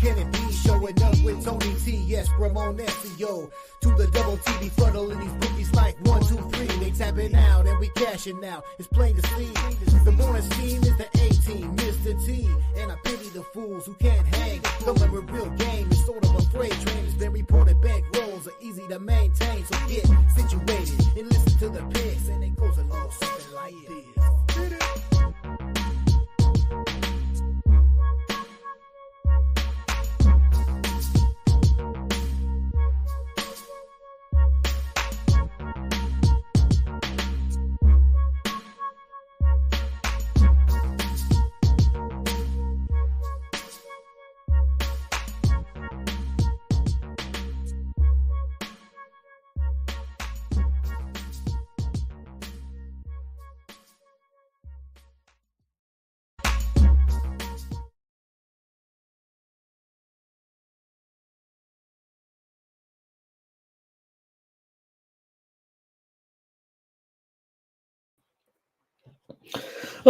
can it be? Showing up with Tony T, yes, Ramon SEO. To the double TV funnel in these bookies like 1, 2, 3. They tapping out and we cashing out. It's plain to see. The morning steam is the A-team, Mr. T. And I pity the fools who can't hang. Coming with real game, it's sort of a freight train. It's been reported bank rolls are easy to maintain. So get situated and listen to the picks. And it goes a little something like this.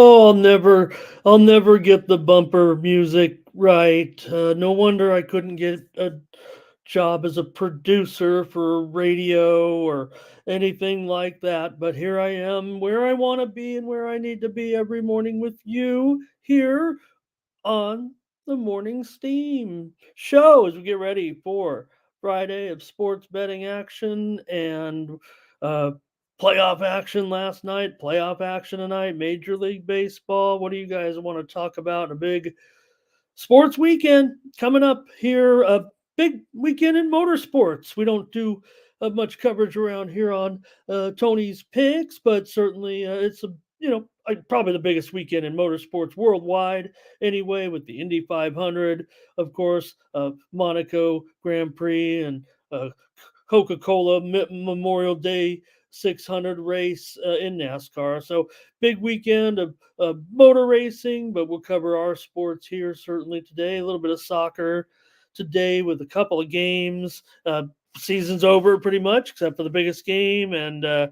Oh, I'll never get the bumper music right. No wonder I couldn't get a job as a producer for radio or anything like that. But here I am, where I want to be and where I need to be every morning with you here on the Morning Steam show as we get ready for Friday of sports betting action and uh, playoff action last night, playoff action tonight, Major League Baseball. What do you guys want to talk about? A big sports weekend coming up here. A big weekend in motorsports. We don't do much coverage around here on Tony's picks, but certainly it's a probably the biggest weekend in motorsports worldwide. Anyway, with the Indy 500, of course, Monaco Grand Prix and Coca-Cola Memorial Day 600 race in NASCAR. So big weekend of motor racing, but we'll cover our sports here certainly today. A little bit of soccer today with a couple of games. Season's over pretty much, except for the biggest game and uh,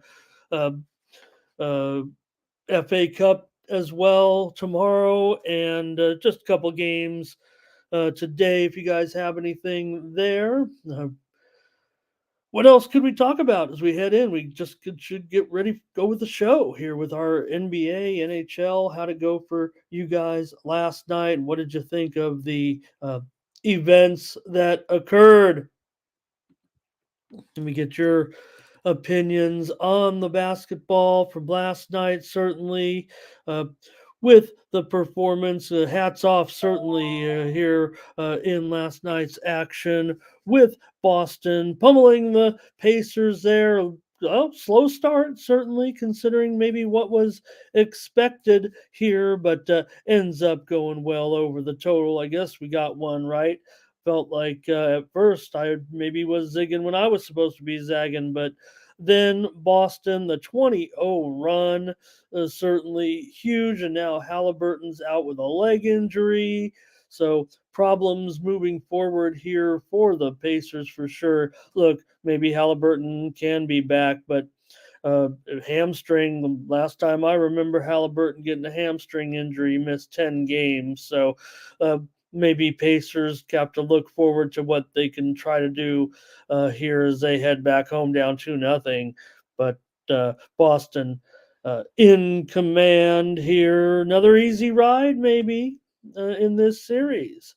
FA Cup as well tomorrow, and just a couple of games today. If you guys have anything there. What else could we talk about as we head in? We just should get ready, go with the show here with our NBA, NHL. How to go for you guys last night? What did you think of the events that occurred? Let me get your opinions on the basketball from last night. Certainly, with the performance, hats off certainly here in last night's action with Boston pummeling the Pacers there. Well, slow start, certainly, considering maybe what was expected here, but ends up going well over the total. I guess we got one right. Felt like at first I maybe was zigging when I was supposed to be zagging, but then Boston, the 20-0 run is certainly huge, and now Halliburton's out with a leg injury. So problems moving forward here for the Pacers for sure. Look, maybe Halliburton can be back, but hamstring, the last time I remember Halliburton getting a hamstring injury, he missed 10 games. So maybe Pacers have to look forward to what they can try to do here as they head back home down 2-0. But Boston in command here. Another easy ride maybe in this series.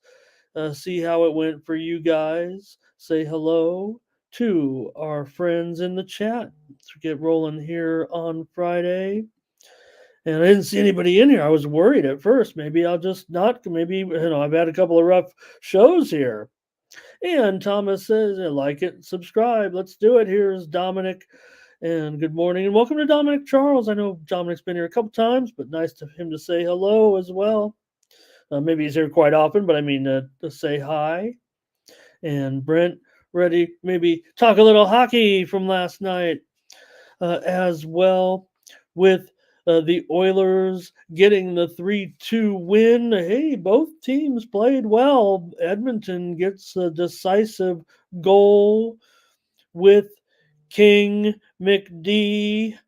See how it went for you guys. Say hello to our friends in the chat. Let's get rolling here on Friday. And I didn't see anybody in here. I was worried at first. Maybe I'll just not. Maybe, I've had a couple of rough shows here. And Thomas says, I like it. Subscribe. Let's do it. Here's Dominic. And good morning. And welcome to Dominic Charles. I know Dominic's been here a couple times, but nice to him to say hello as well. Maybe he's here quite often, but I mean to say hi. And Brent, ready, maybe talk a little hockey from last night as well with the Oilers getting the 3-2 win. Hey, both teams played well. Edmonton gets a decisive goal with King McD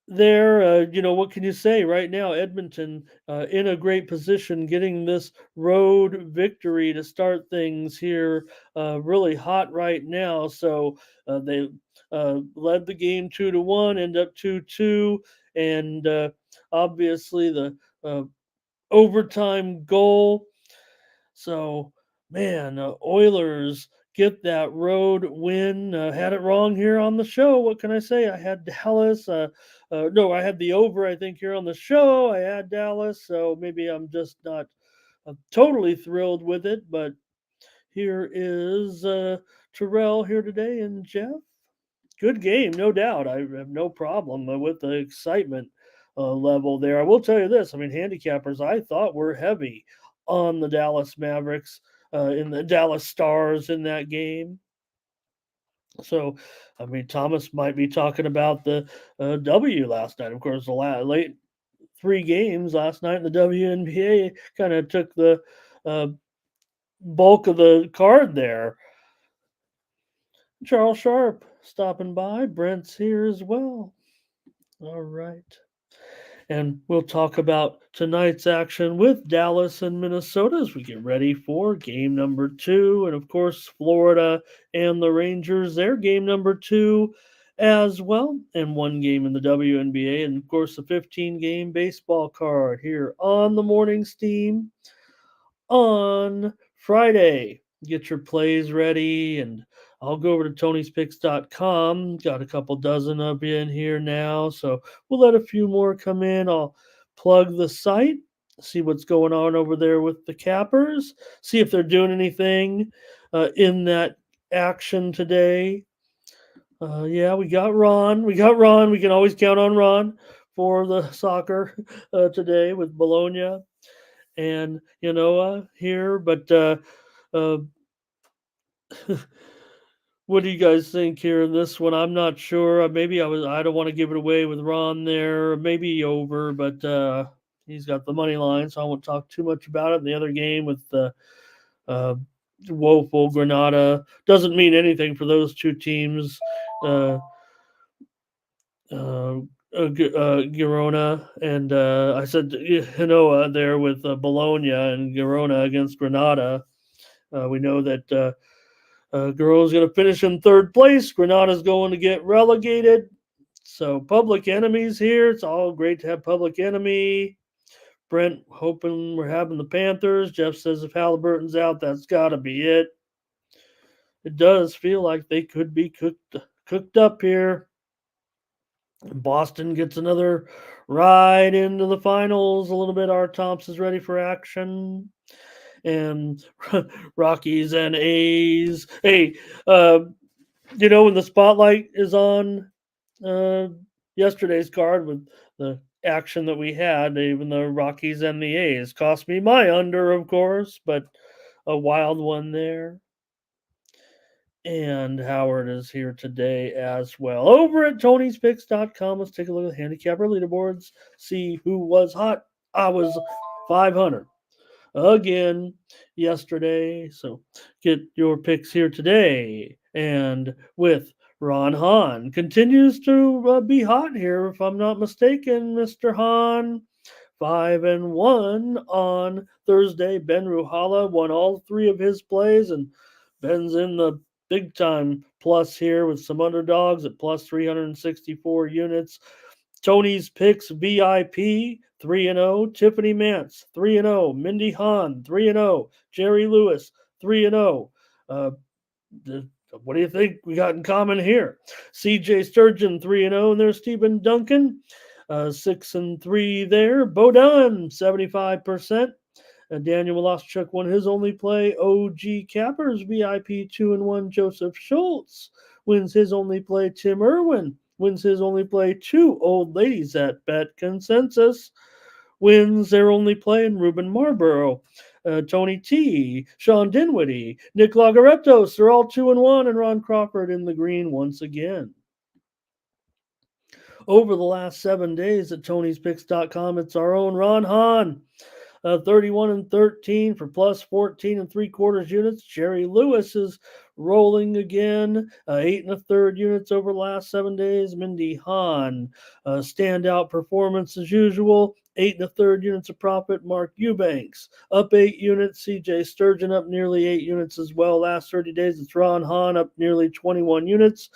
there. What can you say right now? Edmonton in a great position, getting this road victory to start things here. Really hot right now. So they led the game 2-1, end up 2-2, and obviously the uh, overtime goal. So, man, Oilers get that road win. Had it wrong here on the show. What can I say? I had Dallas. No, I had the over, I think, here on the show. I had Dallas. So maybe I'm just not totally thrilled with it. But here is Terrell here today and Jeff. Good game, no doubt. I have no problem with the excitement level there. I will tell you this: I mean, handicappers, I thought were heavy on the Dallas Mavericks, in the Dallas Stars in that game. So, I mean, Thomas might be talking about the W last night. Of course, the late three games last night in the WNBA kind of took the uh, bulk of the card there. Charles Sharp stopping by. Brent's here as well. All right. And we'll talk about tonight's action with Dallas and Minnesota as we get ready for game number 2. And of course, Florida and the Rangers, their game number 2 as well. And one game in the WNBA. And of course, the 15-game baseball card here on the morning steam on Friday. Get your plays ready, and I'll go over to tonyspicks.com. Got a couple dozen of you in here now, so we'll let a few more come in. I'll plug the site, see what's going on over there with the cappers, see if they're doing anything in that action today. Yeah, we got Ron. We got Ron. We can always count on Ron for the soccer today with Bologna and here. But uh, what do you guys think here in this one? I'm not sure. Maybe I don't want to give it away with Ron there. Maybe over, but he's got the money line, so I won't talk too much about it. And the other game with uh, woeful Granada doesn't mean anything for those two teams. Uh, uh, Girona and I said Genoa there with Bologna and Girona against Granada. We know that Girona going to finish in third place. Granada's going to get relegated. So public enemies here. It's all great to have public enemy. Brent hoping we're having the Panthers. Jeff says if Halliburton's out, that's got to be it. It does feel like they could be cooked up here. Boston gets another ride into the finals a little bit. R. Thompson's ready for action. And Rockies and A's. Hey, when the spotlight is on yesterday's card with the action that we had, even the Rockies and the A's cost me my under, of course, but a wild one there. And Howard is here today as well. Over at Tony'sPicks.com, let's take a look at the handicapper leaderboards, see who was hot. I was 500 again yesterday. So get your picks here today. And with Ron Hahn, continues to be hot here, if I'm not mistaken, Mr. Hahn. 5-1 on Thursday. Ben Ruhala won all three of his plays, and Ben's in the big time plus here with some underdogs at plus 364 units. Tony's Picks VIP 3-0, Tiffany Mance 3-0, Mindy Hahn 3-0, Jerry Lewis 3-0. What do you think we got in common here? CJ Sturgeon 3-0, and there's Stephen Duncan 6-3 there. Bo Dunn 75%. Daniel Woloschuk won his only play. OG Cappers VIP 2-1. Joseph Schultz wins his only play. Tim Irwin wins his only play. Two old ladies at Bet Consensus wins their only play. And Ruben Marlborough, Tony T, Sean Dinwiddie, Nick Lagaretos, they're all 2-1, and Ron Crawford in the green once again. Over the last 7 days at Tony'sPicks.com, it's our own Ron Hahn. 31-13 for plus 14 and 3/4 units. Jerry Lewis is rolling again, 8 1/3 units over the last 7 days. Mindy Hahn, standout performance as usual, 8 1/3 units of profit. Mark Eubanks up 8 units. CJ Sturgeon up nearly 8 units as well. Last 30 days, it's Ron Hahn up nearly 21 units.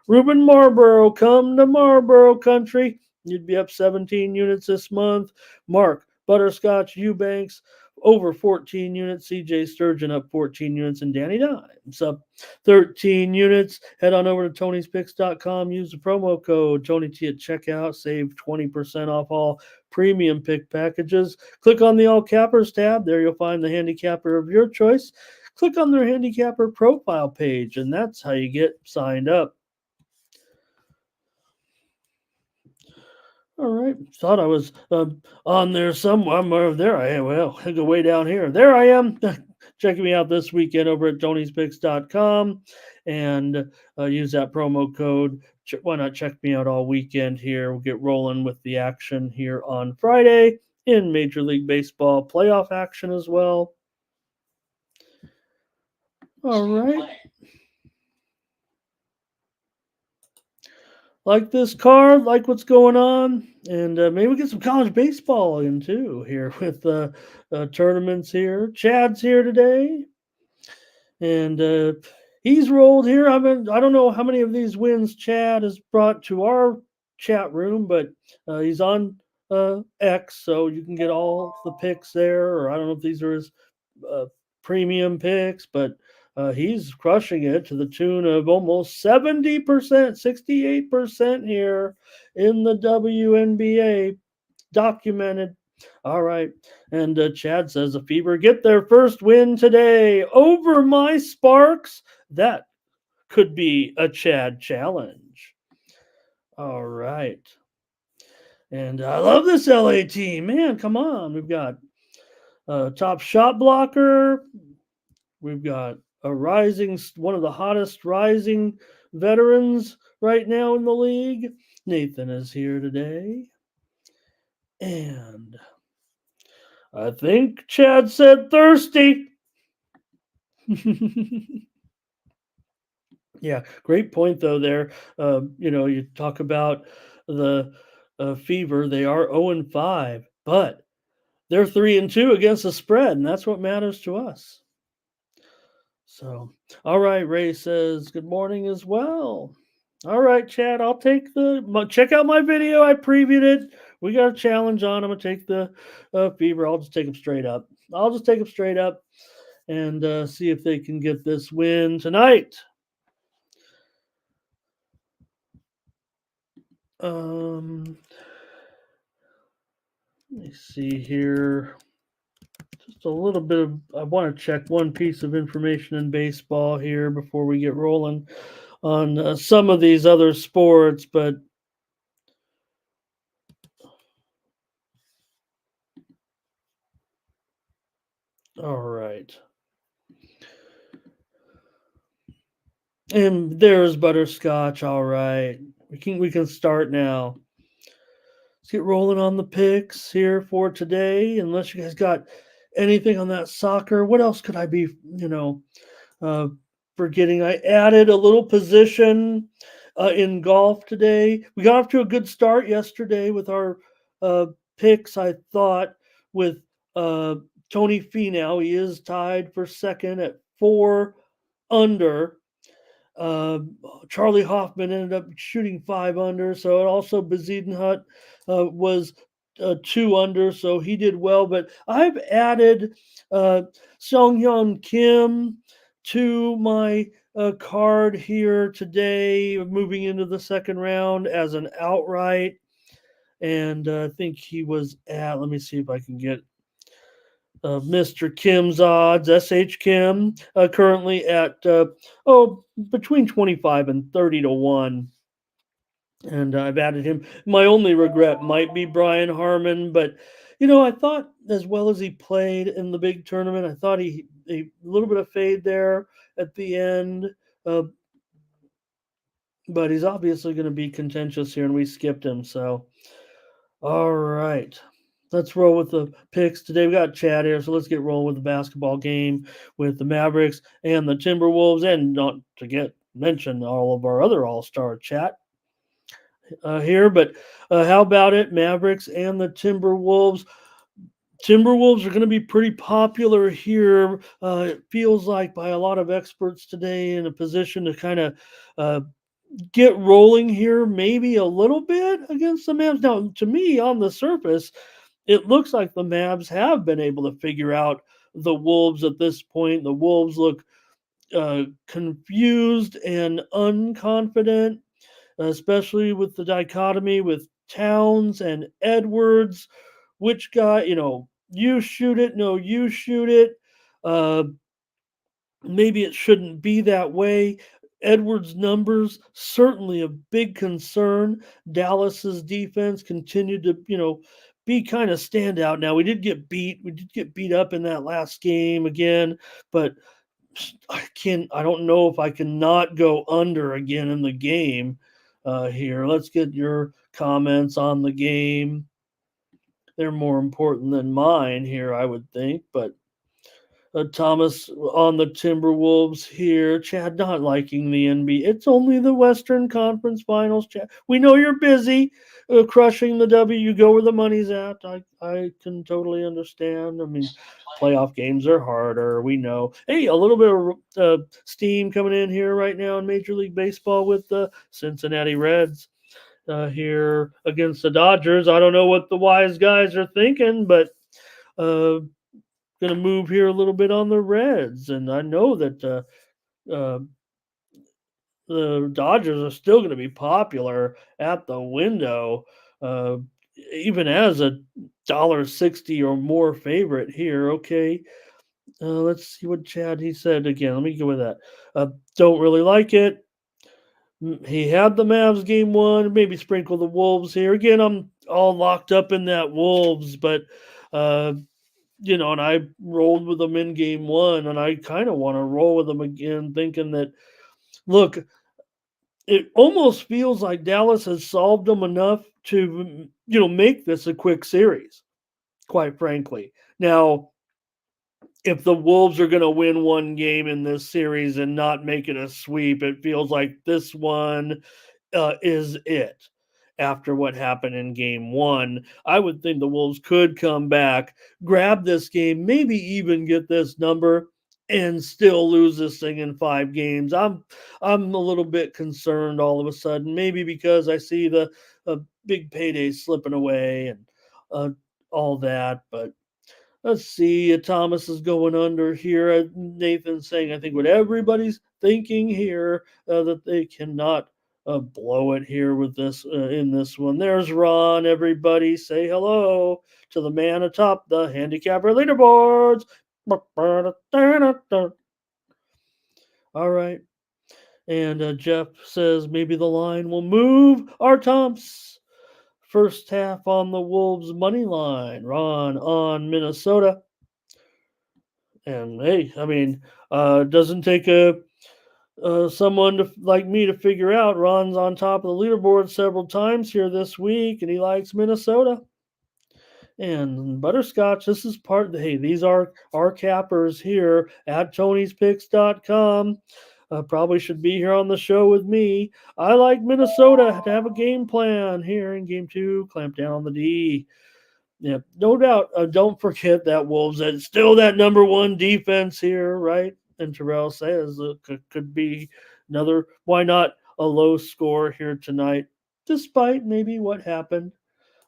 Ruben Marlboro, come to Marlboro country. You'd be up 17 units this month. Mark Butterscotch Eubanks over 14 units. CJ Sturgeon up 14 units. And Danny Dimes up 13 units. Head on over to Tony'sPicks.com. Use the promo code TonyT at checkout. Save 20% off all premium pick packages. Click on the All Cappers tab. There you'll find the handicapper of your choice. Click on their handicapper profile page, and that's how you get signed up. All right. Thought I was on there somewhere. There I am. Well, I go way down here. There I am. Checking me out this weekend over at Tony'sPicks.com and use that promo code. Why not check me out all weekend here? We'll get rolling with the action here on Friday in Major League Baseball playoff action as well. All right. Like this card, like what's going on, and maybe we get some college baseball in too here with tournaments here. Chad's here today, and he's rolled here. I don't know how many of these wins Chad has brought to our chat room, but he's on X, so you can get all the picks there. Or I don't know if these are his premium picks, but he's crushing it to the tune of almost 70%, 68% here in the WNBA. Documented. All right. And Chad says the Fever get their first win today over my Sparks. That could be a Chad challenge. All right. And I love this LA team. Man, come on. We've got top shot blocker. We've got one of the hottest rising veterans right now in the league. Nathan is here today. And I think Chad said thirsty. Yeah, great point though there. You talk about the Fever. They are 0-5, but they're 3-2 against the spread, and that's what matters to us. So, all right, Ray says good morning as well. All right, Chad, I'll take check out my video. I previewed it. We got a challenge on. I'm going to take the Fever. I'll just take them straight up. And see if they can get this win tonight. Let me see here. Just a little bit of, I want to check one piece of information in baseball here before we get rolling on some of these other sports, but all right. And there's Butterscotch. All right. We can start now. Let's get rolling on the picks here for today. Unless you guys got anything on that soccer, what else could I be, forgetting? I added a little position in golf today. We got off to a good start yesterday with our picks. I thought with Tony Finau, he is tied for second at 4 under. Charlie Hoffman ended up shooting 5 under. So also Bezuidenhout was 2 under, so he did well. But I've added Sunghyun Kim to my card here today, moving into the second round as an outright. And I think he was at, let me see if I can get Mr. Kim's odds, SH Kim, currently at between 25 and 30 to 1. And I've added him. My only regret might be Brian Harmon, but I thought as well as he played in the big tournament, I thought he a little bit of fade there at the end. But he's obviously going to be contentious here, and we skipped him. So, all right. Let's roll with the picks today. We got Chad here, so let's get rolling with the basketball game with the Mavericks and the Timberwolves, and not to mention all of our other all-star chat here. But how about it, Mavericks and the Timberwolves? Timberwolves are going to be pretty popular here. It feels like by a lot of experts today in a position to kind of uh, get rolling here, maybe a little bit against the Mavs. Now, to me, on the surface, it looks like the Mavs have been able to figure out the Wolves at this point. The Wolves look confused and unconfident, especially with the dichotomy with Towns and Edwards. Which guy, you shoot it, no, you shoot it. Uh, Maybe it shouldn't be that way. Edwards' numbers certainly a big concern. Dallas's defense continued to, be kind of standout. Now we did get beat. We did get beat up in that last game again, but I don't know if I can not go under again in the game here. Let's get your comments on the game. They're more important than mine here, I would think, but Thomas on the Timberwolves here. Chad not liking the NBA. It's only the Western Conference Finals, Chad. We know you're busy crushing the W. You go where the money's at. I can totally understand. I mean, playoff games are harder. We know. Hey, a little bit of steam coming in here right now in Major League Baseball with the Cincinnati Reds here against the Dodgers. I don't know what the wise guys are thinking, but going to move here a little bit on the Reds, and I know that uh, the Dodgers are still going to be popular at the window, uh, even as a $1.60 or more favorite here. Okay, let's see what Chad he said again. Let me go with that. Don't really like it. He had the Mavs game one. Maybe sprinkle the Wolves here again. I'm all locked up in that Wolves, but and I rolled with them in game one, and I kind of want to roll with them again, thinking that, look, it almost feels like Dallas has solved them enough to, make this a quick series, quite frankly. Now, if the Wolves are going to win one game in this series and not make it a sweep, it feels like this one is it. After what happened in game one, I would think the Wolves could come back, grab this game, maybe even get this number, and still lose this thing in 5 games. I'm a little bit concerned all of a sudden, maybe because I see the big paydays slipping away and all that, but let's see. Thomas is going under here. Nathan's saying, I think what everybody's thinking here that they cannot blow it here with this in this one. There's Ron. Everybody say hello to the man atop the handicapper leaderboards. All right. And Jeff says maybe the line will move. Our Tom's first half on the Wolves money line. Ron on Minnesota. And hey, I mean, doesn't take someone like me to figure out. Ron's on top of the leaderboard several times here this week, and he likes Minnesota. And Butterscotch, this is hey, these are our cappers here at Tony'sPicks.com. Probably should be here on the show with me. I like Minnesota to have a game plan here in game 2. Clamp down on the D. Yeah, no doubt. Don't forget that Wolves. It's still that number one defense here, right? And Terrell says could be another. Why not a low score here tonight, despite maybe what happened,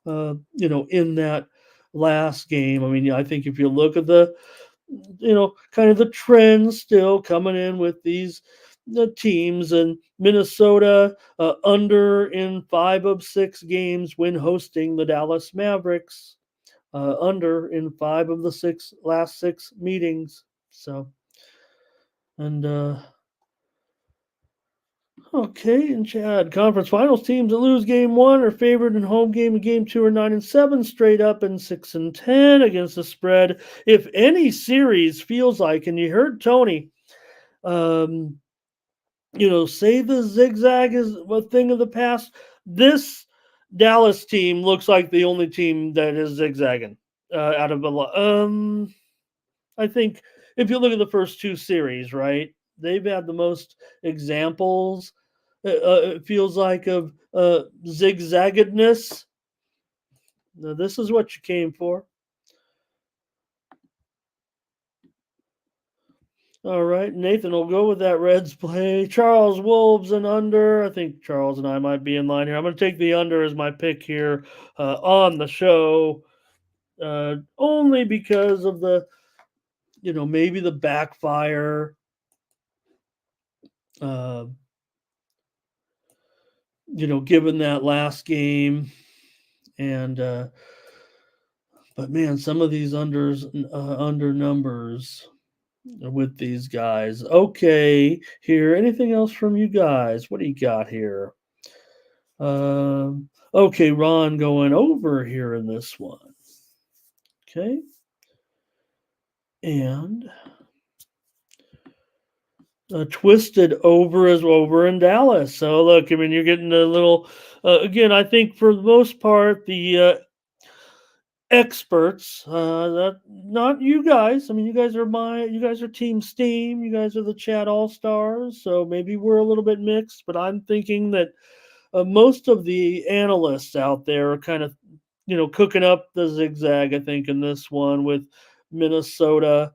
in that last game. I mean, I think if you look at the, kind of the trends still coming in with these teams, and Minnesota under in 5 of 6 games when hosting the Dallas Mavericks. Under in 5 of the last 6 meetings. So, and okay, and Chad, conference finals teams that lose game 1 are favored in home game, and game 2 are 9-7, straight up, and 6-10 against the spread. If any series feels like, and you heard Tony, say the zigzag is a thing of the past. This Dallas team looks like the only team that is zigzagging out of a lot. I think if you look at the first two series, right, they've had the most examples. It feels like of zigzaggedness. Now, this is what you came for. All right, Nathan will go with that Reds play. Charles Wolves and under. I think Charles and I might be in line here. I'm going to take the under as my pick here on the show, only because of the, maybe the backfire. Uh, given that last game, and but man, some of these under numbers with these guys. Okay, here. Anything else from you guys? What do you got here? Okay, Ron going over here in this one. Okay. And twisted over as over in Dallas. So look, I mean, you're getting a little, again, I think for the most part, the experts, that not you guys. I mean, you guys are Team Steam. You guys are the chat all-stars. So maybe we're a little bit mixed, but I'm thinking that most of the analysts out there are kind of, cooking up the zigzag, I think, in this one with Minnesota.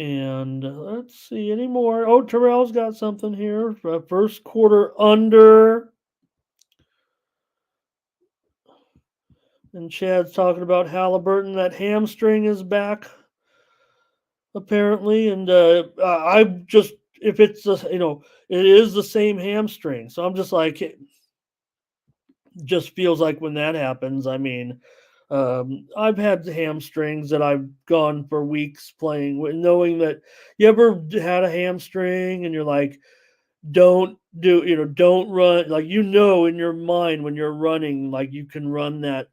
And let's see any more. Oh, Terrell's got something here. First quarter under. And Chad's talking about Halliburton. That hamstring is back, apparently. And I just, if it's, it is the same hamstring. So I'm just like, it just feels like when that happens, I mean, I've had hamstrings that I've gone for weeks playing with, knowing that you ever had a hamstring and you're like, don't run, like, in your mind when you're running, like you can run that,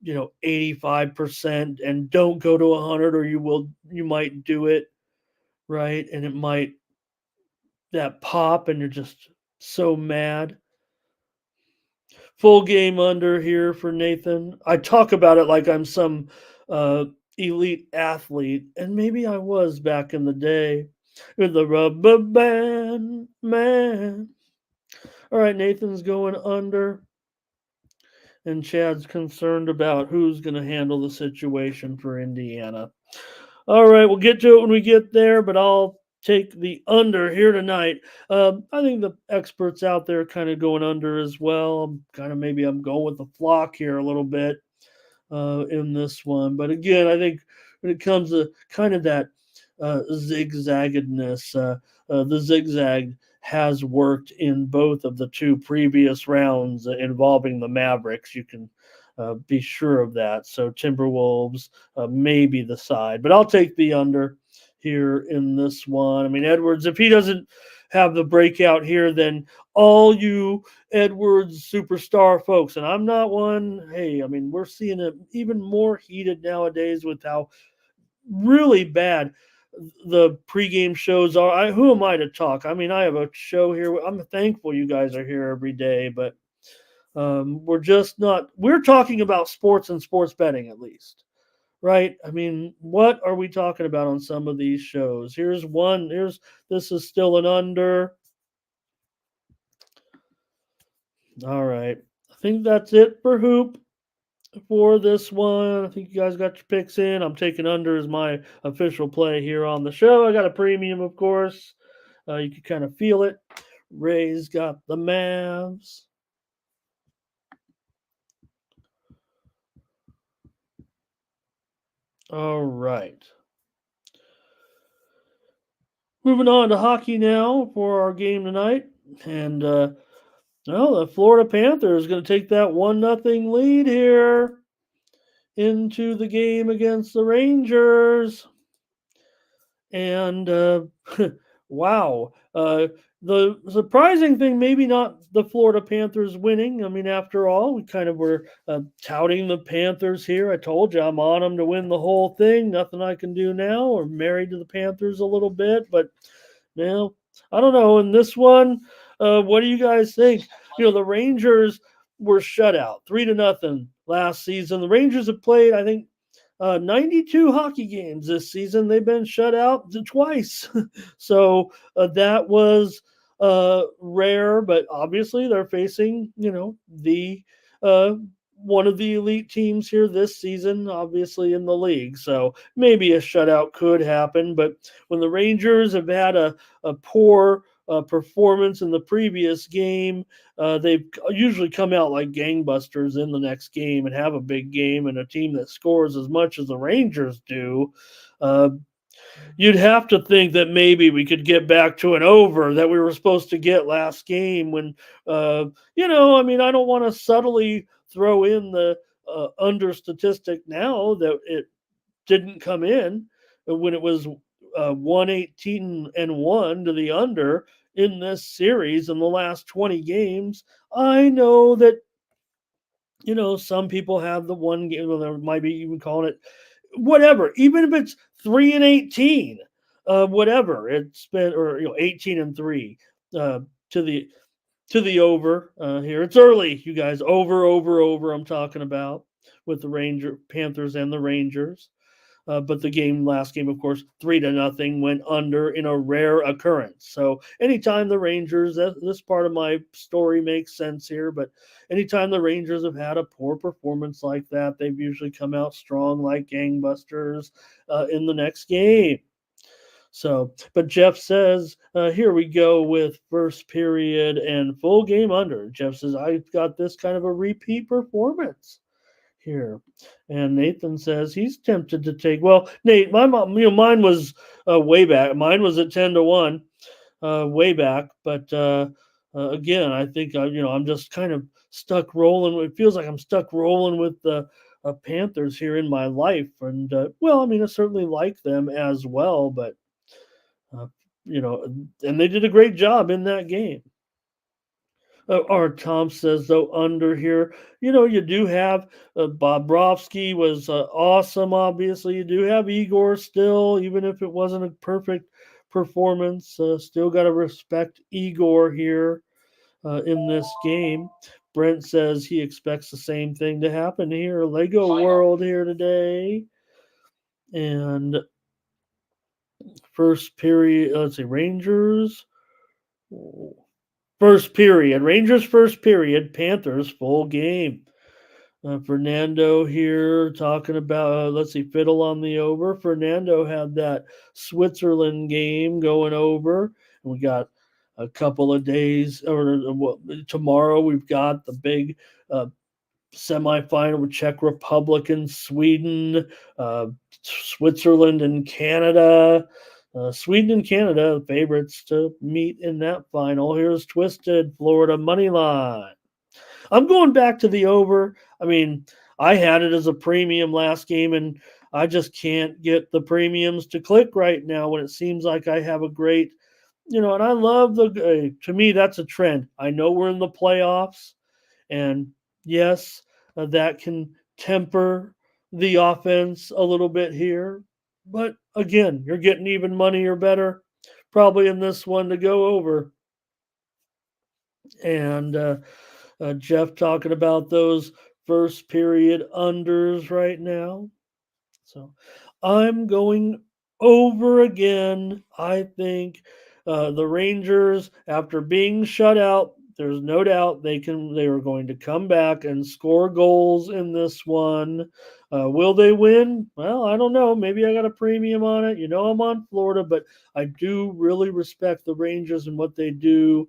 85% and don't go to 100 or you might do it, right? And it might, that pop and you're just so mad. Full game under here for Nathan. I talk about it like I'm some elite athlete, and maybe I was back in the day with the rubber band man. All right, Nathan's going under, and Chad's concerned about who's going to handle the situation for Indiana. All right, we'll get to it when we get there, but I'll take the under here tonight. I think the experts out there kind of going under as well. I'm going with the flock here a little bit in this one. But again, I think when it comes to kind of that zigzaggedness, the zigzag has worked in both of the two previous rounds involving the Mavericks. You can be sure of that. So Timberwolves may be the side, but I'll take the under here in this one. I mean, Edwards, if he doesn't have the breakout here, then all you Edwards superstar folks, and I'm not one, hey, I mean, we're seeing it even more heated nowadays with how really bad the pregame shows are. Who am I to talk? I mean, I have a show here. I'm thankful you guys are here every day, but we're talking about sports and sports betting at least, right? I mean, what are we talking about on some of these shows? This is still an under. All right. I think that's it for Hoop for this one. I think you guys got your picks in. I'm taking under as my official play here on the show. I got a premium, of course. You can kind of feel it. Ray's got the Mavs. All right. Moving on to hockey now for our game tonight. And the Florida Panthers is going to take that 1-0 lead here into the game against the Rangers. And wow. The surprising thing, maybe not the Florida Panthers winning. I mean, after all, we kind of were touting the Panthers here. I told you I'm on them to win the whole thing. Nothing I can do now. We're married to the Panthers a little bit, but I don't know. In this one, What do you guys think? The Rangers were shut out 3-0 last season. The Rangers have played, I think, 92 hockey games this season. They've been shut out twice. So that was rare, but obviously they're facing, the uh, one of the elite teams here this season, obviously in the league. So maybe a shutout could happen. But when the Rangers have had a poor performance in the previous game, they've usually come out like gangbusters in the next game and have a big game, and a team that scores as much as the Rangers do. Uh, you'd have to think that maybe we could get back to an over that we were supposed to get last game when, I don't want to subtly throw in the under statistic now that it didn't come in when it was 118-1 to the under in this series in the last 20 games. I know that, some people have the one game, well, there might be even calling it whatever, even if it's 3-18, whatever it's been, or 18-3 to the over here. It's early, you guys. Over. I'm talking about with the Panthers and the Rangers. But the last game, of course, 3-0 went under in a rare occurrence. So anytime the Rangers, this part of my story makes sense here, but anytime the Rangers have had a poor performance like that, they've usually come out strong like gangbusters in the next game. So, but Jeff says, here we go with first period and full game under. Jeff says, I've got this kind of a repeat performance here. And Nathan says he's tempted to take. Well, Nate, my mom, mine was way back. Mine was at 10-1, way back. But again, I think I'm just kind of stuck rolling. It feels like I'm stuck rolling with the Panthers here in my life, and I certainly like them as well. But and they did a great job in that game. Or Tom says, though, under here, you do have Bobrovsky was awesome, obviously. You do have Igor still, even if it wasn't a perfect performance. Still got to respect Igor here in this game. Brent says he expects the same thing to happen here. Lego World here today. And first period, let's see, Rangers. First period. Rangers first period. Panthers full game. Fernando here talking about, let's see, fiddle on the over. Fernando had that Switzerland game going over. And we got a couple of days, or tomorrow we've got the big semifinal with Czech Republic and Sweden, Switzerland and Canada. Sweden and Canada, favorites to meet in that final. Here's Twisted Florida money line. I'm going back to the over. I had it as a premium last game, and I just can't get the premiums to click right now when it seems like I have a great, and I love to me, that's a trend. I know we're in the playoffs, and yes, that can temper the offense a little bit here. But again, you're getting even money or better probably in this one to go over. And Jeff talking about those first period unders right now. So I'm going over again. I think the Rangers, after being shut out, there's no doubt they are going to come back and score goals in this one. Will they win? Well, I don't know. Maybe I got a premium on it. I'm on Florida, but I do really respect the Rangers and what they do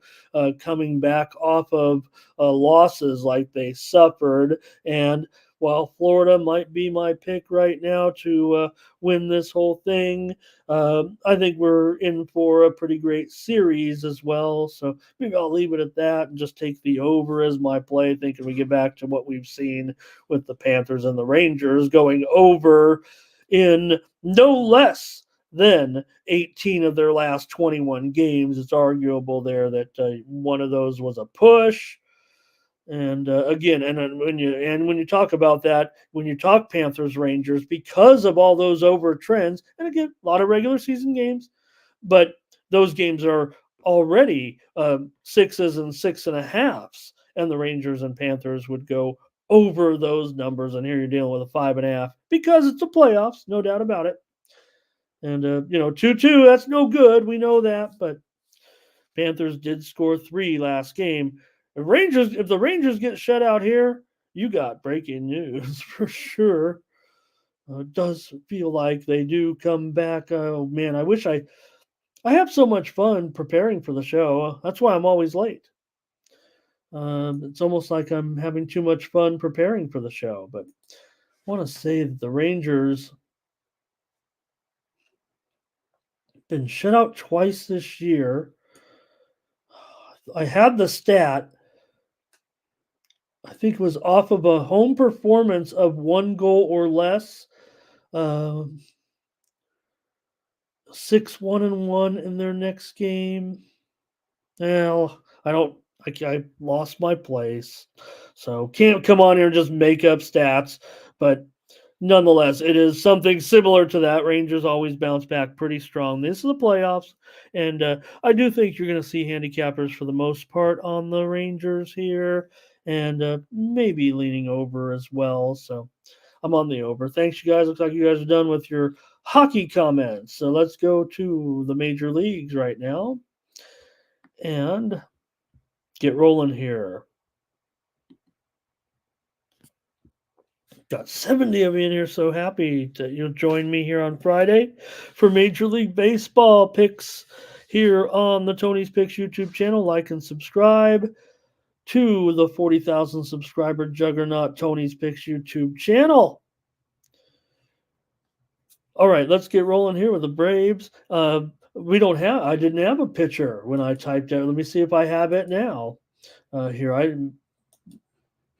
coming back off of losses like they suffered. And while Florida might be my pick right now to win this whole thing, I think we're in for a pretty great series as well. So maybe I'll leave it at that and just take the over as my play, thinking we get back to what we've seen with the Panthers and the Rangers going over in no less than 18 of their last 21 games. It's arguable there that one of those was a push. And again, when you talk about that, when you talk Panthers Rangers, because of all those over trends, and again, a lot of regular season games, but those games are already 6s and 6.5s, and the Rangers and Panthers would go over those numbers. And here you're dealing with a 5.5 because it's the playoffs, no doubt about it. And 2-2, that's no good. We know that, but Panthers did score 3 last game. If the Rangers get shut out here, you got breaking news for sure. It does feel like they do come back. Oh man, I have so much fun preparing for the show. That's why I'm always late. It's almost like I'm having too much fun preparing for the show. But I want to say that the Rangers been shut out twice this year. I had the stat. I think it was off of a home performance of 1 goal or less. 6-1-1 in their next game. Well, I lost my place, so can't come on here and just make up stats. But nonetheless, it is something similar to that. Rangers always bounce back pretty strong. This is the playoffs, and I do think you're going to see handicappers for the most part on the Rangers here, and maybe leaning over as well. So I'm on the over. Thanks, you guys. Looks like you guys are done with your hockey comments. So let's go to the major leagues right now and get rolling here. Got 70 of you in here. So happy that you'll join me here on Friday for Major League Baseball picks here on the Tony's Picks YouTube channel. Like and subscribe to the 40,000 subscriber juggernaut Tony's Picks YouTube channel. All right, let's get rolling here with the Braves. I didn't have a pitcher when I typed out. Let me see if I have it now. Here, I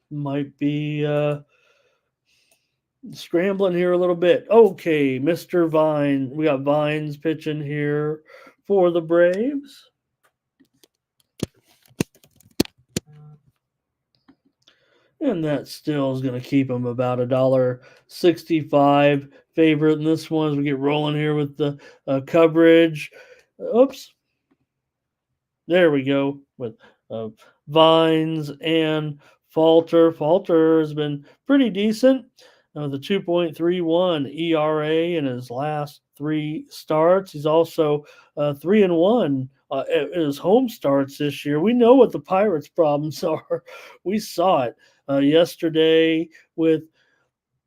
might be scrambling here a little bit. Okay, Mr. Vine. We got Vines pitching here for the Braves. And that still is going to keep him about $1.65 favorite in this one as we get rolling here with the coverage. Oops. There we go with Vines and Falter. Falter has been pretty decent. The 2.31 ERA in his last 3 starts. He's also 3-1 in his home starts this year. We know what the Pirates' problems are. We saw it yesterday with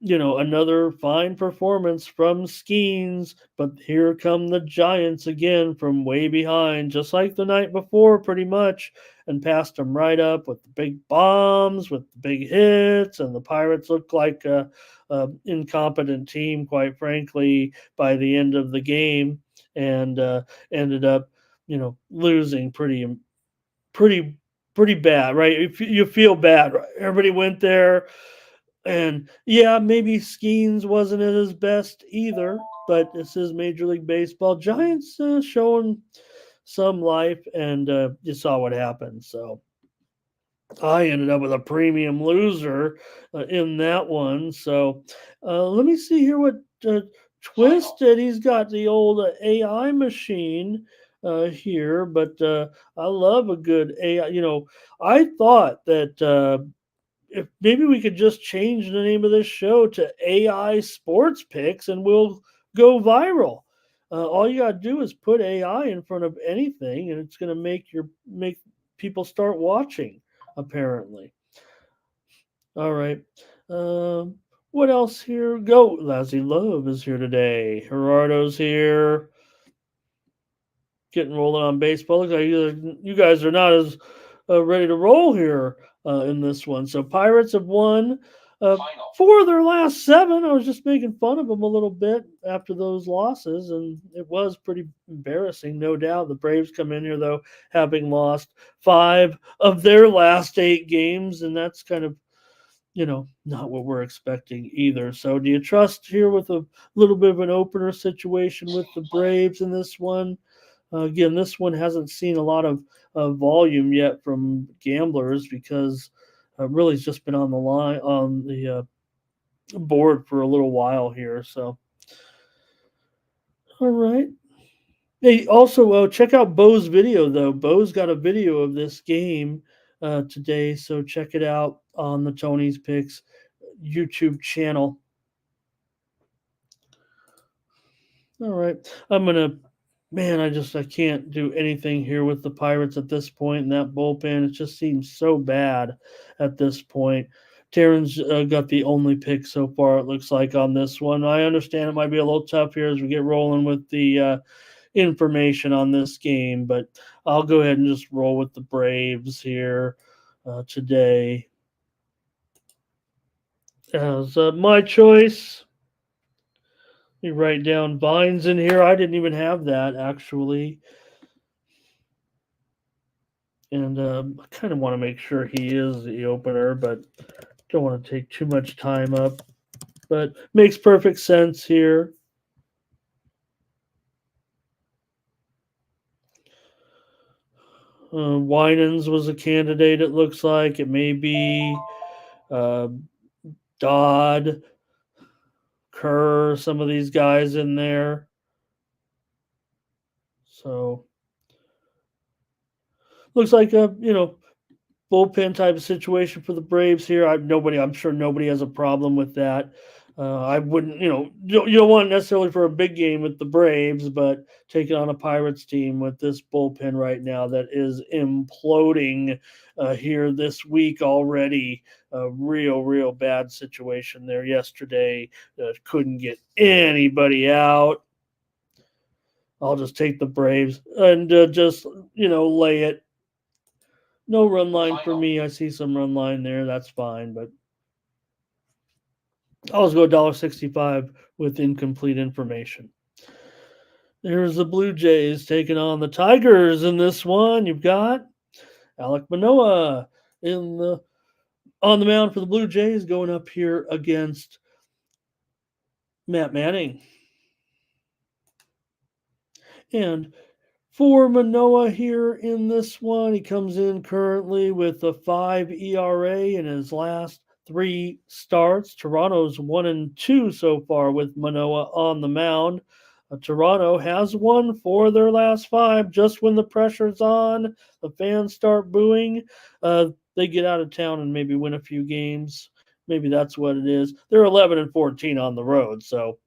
another fine performance from Skeens, but here come the Giants again from way behind, just like the night before, pretty much, and passed them right up with the big bombs, with the big hits, and the Pirates looked like a incompetent team, quite frankly, by the end of the game, and ended up, losing pretty bad, right? You feel bad, right? Everybody went there. And yeah, maybe Skeens wasn't at his best either, but this is Major League Baseball. Giants showing some life, and you saw what happened. So I ended up with a premium loser in that one. So let me see here what Twisted. He's got the old AI machine here, but I love a good AI. I thought that. If maybe we could just change the name of this show to AI Sports Picks and we'll go viral. All you gotta do is put AI in front of anything, and it's gonna make people start watching. Apparently. All right. What else here? Go, Lassie Love is here today. Gerardo's here. Getting rolling on baseball. Looks like you guys are not as ready to roll here in this one. So Pirates have won 4 of their last 7. I was just making fun of them a little bit after those losses, and it was pretty embarrassing, no doubt. The Braves come in here, though, having lost 5 of their last 8 games, and that's kind of, not what we're expecting either. So do you trust here with a little bit of an opener situation with the Braves in this one? Again, this one hasn't seen a lot of volume yet from gamblers because really it's just been on the board for a little while here. So, all right. Hey, also check out Bo's video though. Bo's got a video of this game today, so check it out on the Tony's Picks YouTube channel. All right, I can't do anything here with the Pirates at this point. In that bullpen, it just seems so bad at this point. Taryn's got the only pick so far, it looks like, on this one. I understand it might be a little tough here as we get rolling with the information on this game, but I'll go ahead and just roll with the Braves here today as my choice. Let me write down Vines in here. I didn't even have that actually. And I kind of want to make sure he is the opener, but don't want to take too much time up. But makes perfect sense here. Winans was a candidate, it looks like. It may be Dodd, Kerr, some of these guys in there. So looks like a bullpen type of situation for the Braves here. I'm sure nobody has a problem with that. I wouldn't, you don't want necessarily for a big game with the Braves, but taking on a Pirates team with this bullpen right now that is imploding here this week already. A real bad situation there yesterday. Couldn't get anybody out. I'll just take the Braves and just, lay it. No run line for me. I see some run line there. That's fine, but I'll just go $1.65 with incomplete information. There's the Blue Jays taking on the Tigers in this one. You've got Alek Manoah on the mound for the Blue Jays going up here against Matt Manning. And for Manoah here in this one, he comes in currently with a 5 ERA in his last 3 starts. Toronto's 1-2 so far with Manoah on the mound. Toronto has won 4 of their last 5. Just when the pressure's on, the fans start booing, they get out of town and maybe win a few games. Maybe that's what it is. They're 11-14 on the road, so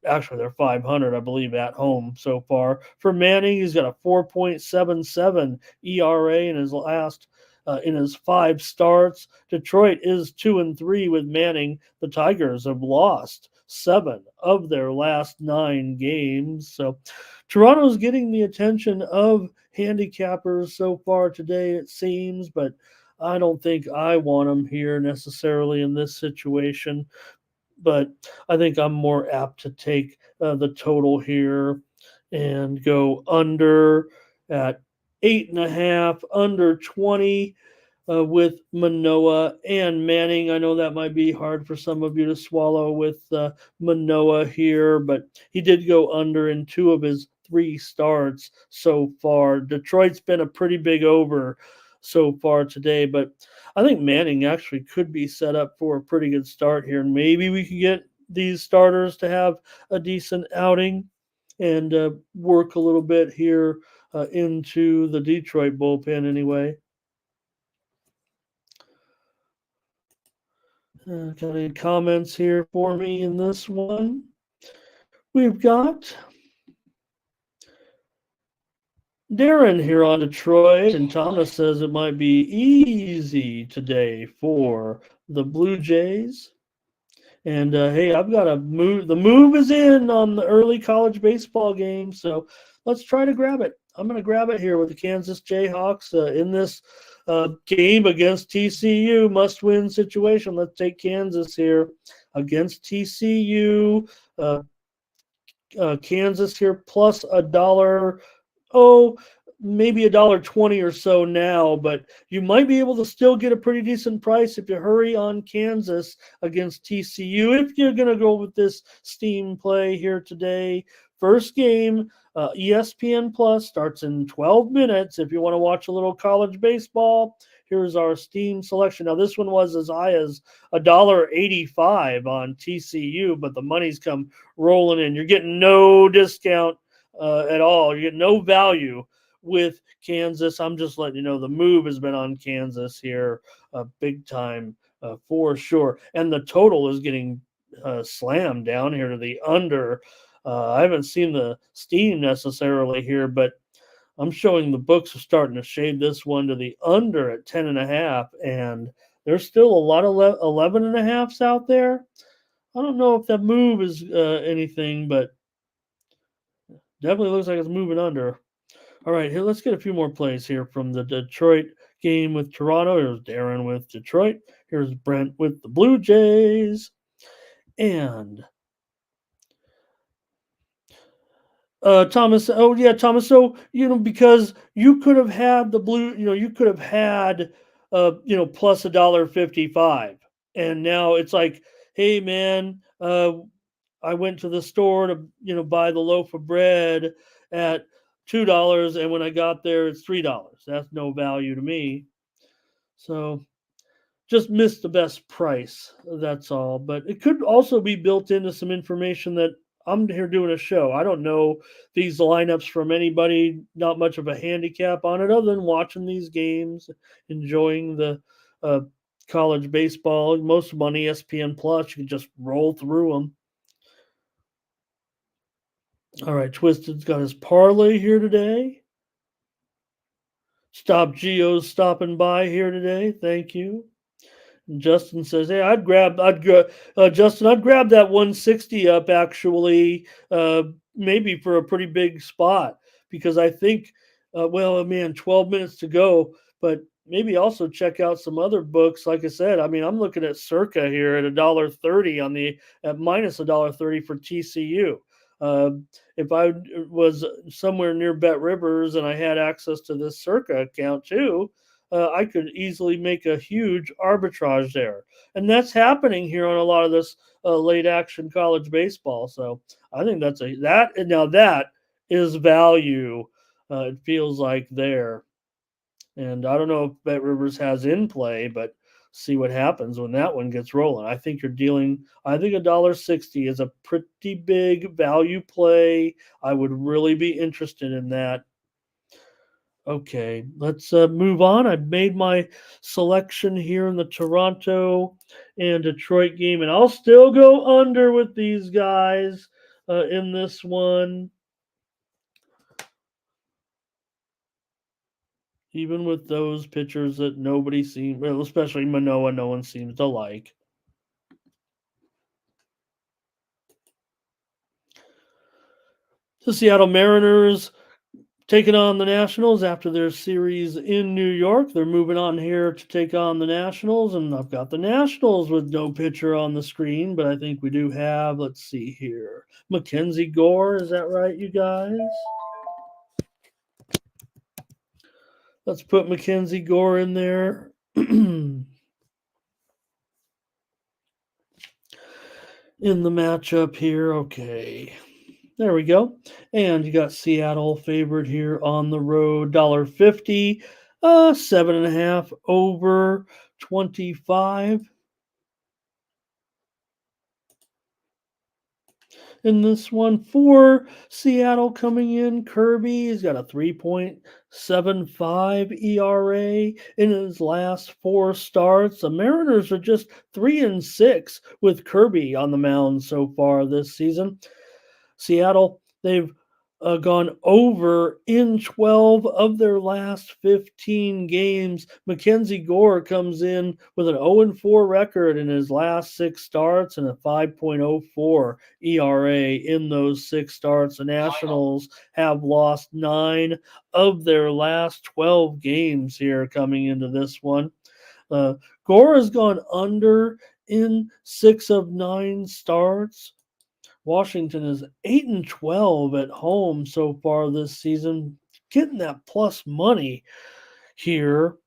actually they're 500, I believe, at home so far. For Manning, he's got a 4.77 ERA in his 5 starts. Detroit is 2-3 with Manning. The Tigers have lost 7 of their last 9 games. So Toronto's getting the attention of handicappers so far today, it seems, but I don't think I want them here necessarily in this situation. But I think I'm more apt to take the total here and go under at 8.5, under 20 with Manoah and Manning. I know that might be hard for some of you to swallow with Manoah here, but he did go under in 2 of his 3 starts so far. Detroit's been a pretty big over so far today, but I think Manning actually could be set up for a pretty good start here. Maybe we can get these starters to have a decent outing and work a little bit here into the Detroit bullpen anyway. Got any comments here for me in this one? We've got Darren here on Detroit, and Thomas says it might be easy today for the Blue Jays. And hey, I've got a move. The move is in on the early college baseball game, so let's try to grab it. I'm going to grab it here with the Kansas Jayhawks in this game against TCU, must-win situation. Let's take Kansas here against TCU. Kansas here plus $1. Maybe $1.20 or so now, but you might be able to still get a pretty decent price if you hurry on Kansas against TCU. If you're going to go with this steam play here today, first game, ESPN Plus starts in 12 minutes. If you want to watch a little college baseball, here's our steam selection. Now, this one was as high as $1.85 on TCU, but the money's come rolling in. You're getting no discount at all. You get no value with Kansas. I'm just letting you know the move has been on Kansas here, big time for sure. And the total is getting slammed down here to the under. I haven't seen the steam necessarily here, but I'm showing the books are starting to shade this one to the under at 10.5, and there's still a lot of 11.5s out there. I don't know if that move is anything, but definitely looks like it's moving under. All right, here, let's get a few more plays here from the Detroit game with Toronto. Here's Darren with Detroit. Here's Brent with the Blue Jays. And Thomas, oh yeah, Thomas. So because you could have had the blue, you could have had, plus $1.55, and now it's like, hey man, I went to the store to buy the loaf of bread at $2, and when I got there, it's $3. That's no value to me. So just missed the best price. That's all. But it could also be built into some information that I'm here doing a show. I don't know these lineups from anybody, not much of a handicap on it other than watching these games, enjoying the college baseball. Most of them on ESPN Plus. You can just roll through them. All right, Twisted's got his parlay here today. Stop Geo's stopping by here today. Thank you. Justin says, "Hey, Justin, I'd grab that 160 up actually, maybe for a pretty big spot because I think, 12 minutes to go, but maybe also check out some other books. Like I said, I mean, I'm looking at Circa here at $1.30 at minus $1.30 for TCU. If I was somewhere near Bet Rivers and I had access to this Circa account too." I could easily make a huge arbitrage there. And that's happening here on a lot of this late action college baseball. So I think that is value. It feels like there. And I don't know if Bet Rivers has in play, but see what happens when that one gets rolling. I think $1.60 is a pretty big value play. I would really be interested in that. Okay, let's move on. I've made my selection here in the Toronto and Detroit game, and I'll still go under with these guys in this one, even with those pitchers that nobody seems, well, especially Manoah, no one seems to like. The Seattle Mariners taking on the Nationals after their series in New York. They're moving on here to take on the Nationals, and I've got the Nationals with no pitcher on the screen, but I think we do have, let's see here, Mackenzie Gore. Is that right, you guys? Let's put Mackenzie Gore in there. In the matchup here. Okay. There we go. And you got Seattle favored here on the road, $1.50, 7.5 over 25. In this one for Seattle coming in, Kirby's got a 3.75 ERA in his last 4 starts. The Mariners are just 3-6 with Kirby on the mound so far this season. Seattle, they've gone over in 12 of their last 15 games. Mackenzie Gore comes in with an 0-4 record in his last 6 starts and a 5.04 ERA in those 6 starts. The Nationals have lost 9 of their last 12 games here coming into this one. Gore has gone under in 6 of 9 starts. Washington is 8-12 at home so far this season, getting that plus money here.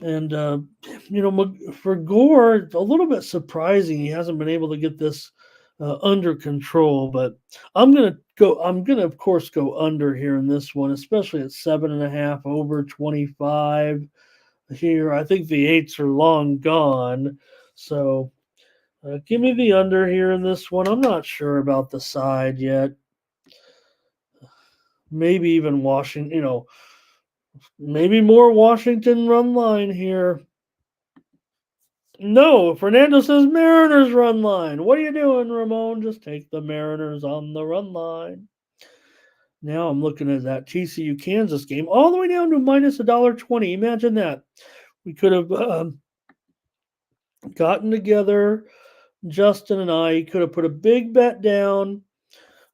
And, for Gore, it's a little bit surprising he hasn't been able to get this under control. But I'm going to, of course, go under here in this one, especially at 7.5 over 25 here. I think the 8s are long gone. So give me the under here in this one. I'm not sure about the side yet. maybe even Washington, maybe more Washington run line here. No, Fernando says Mariners run line. What are you doing, Ramon? Just take the Mariners on the run line. Now I'm looking at that TCU Kansas game all the way down to minus $1.20. Imagine that. We could have gotten together, Justin and I could have put a big bet down.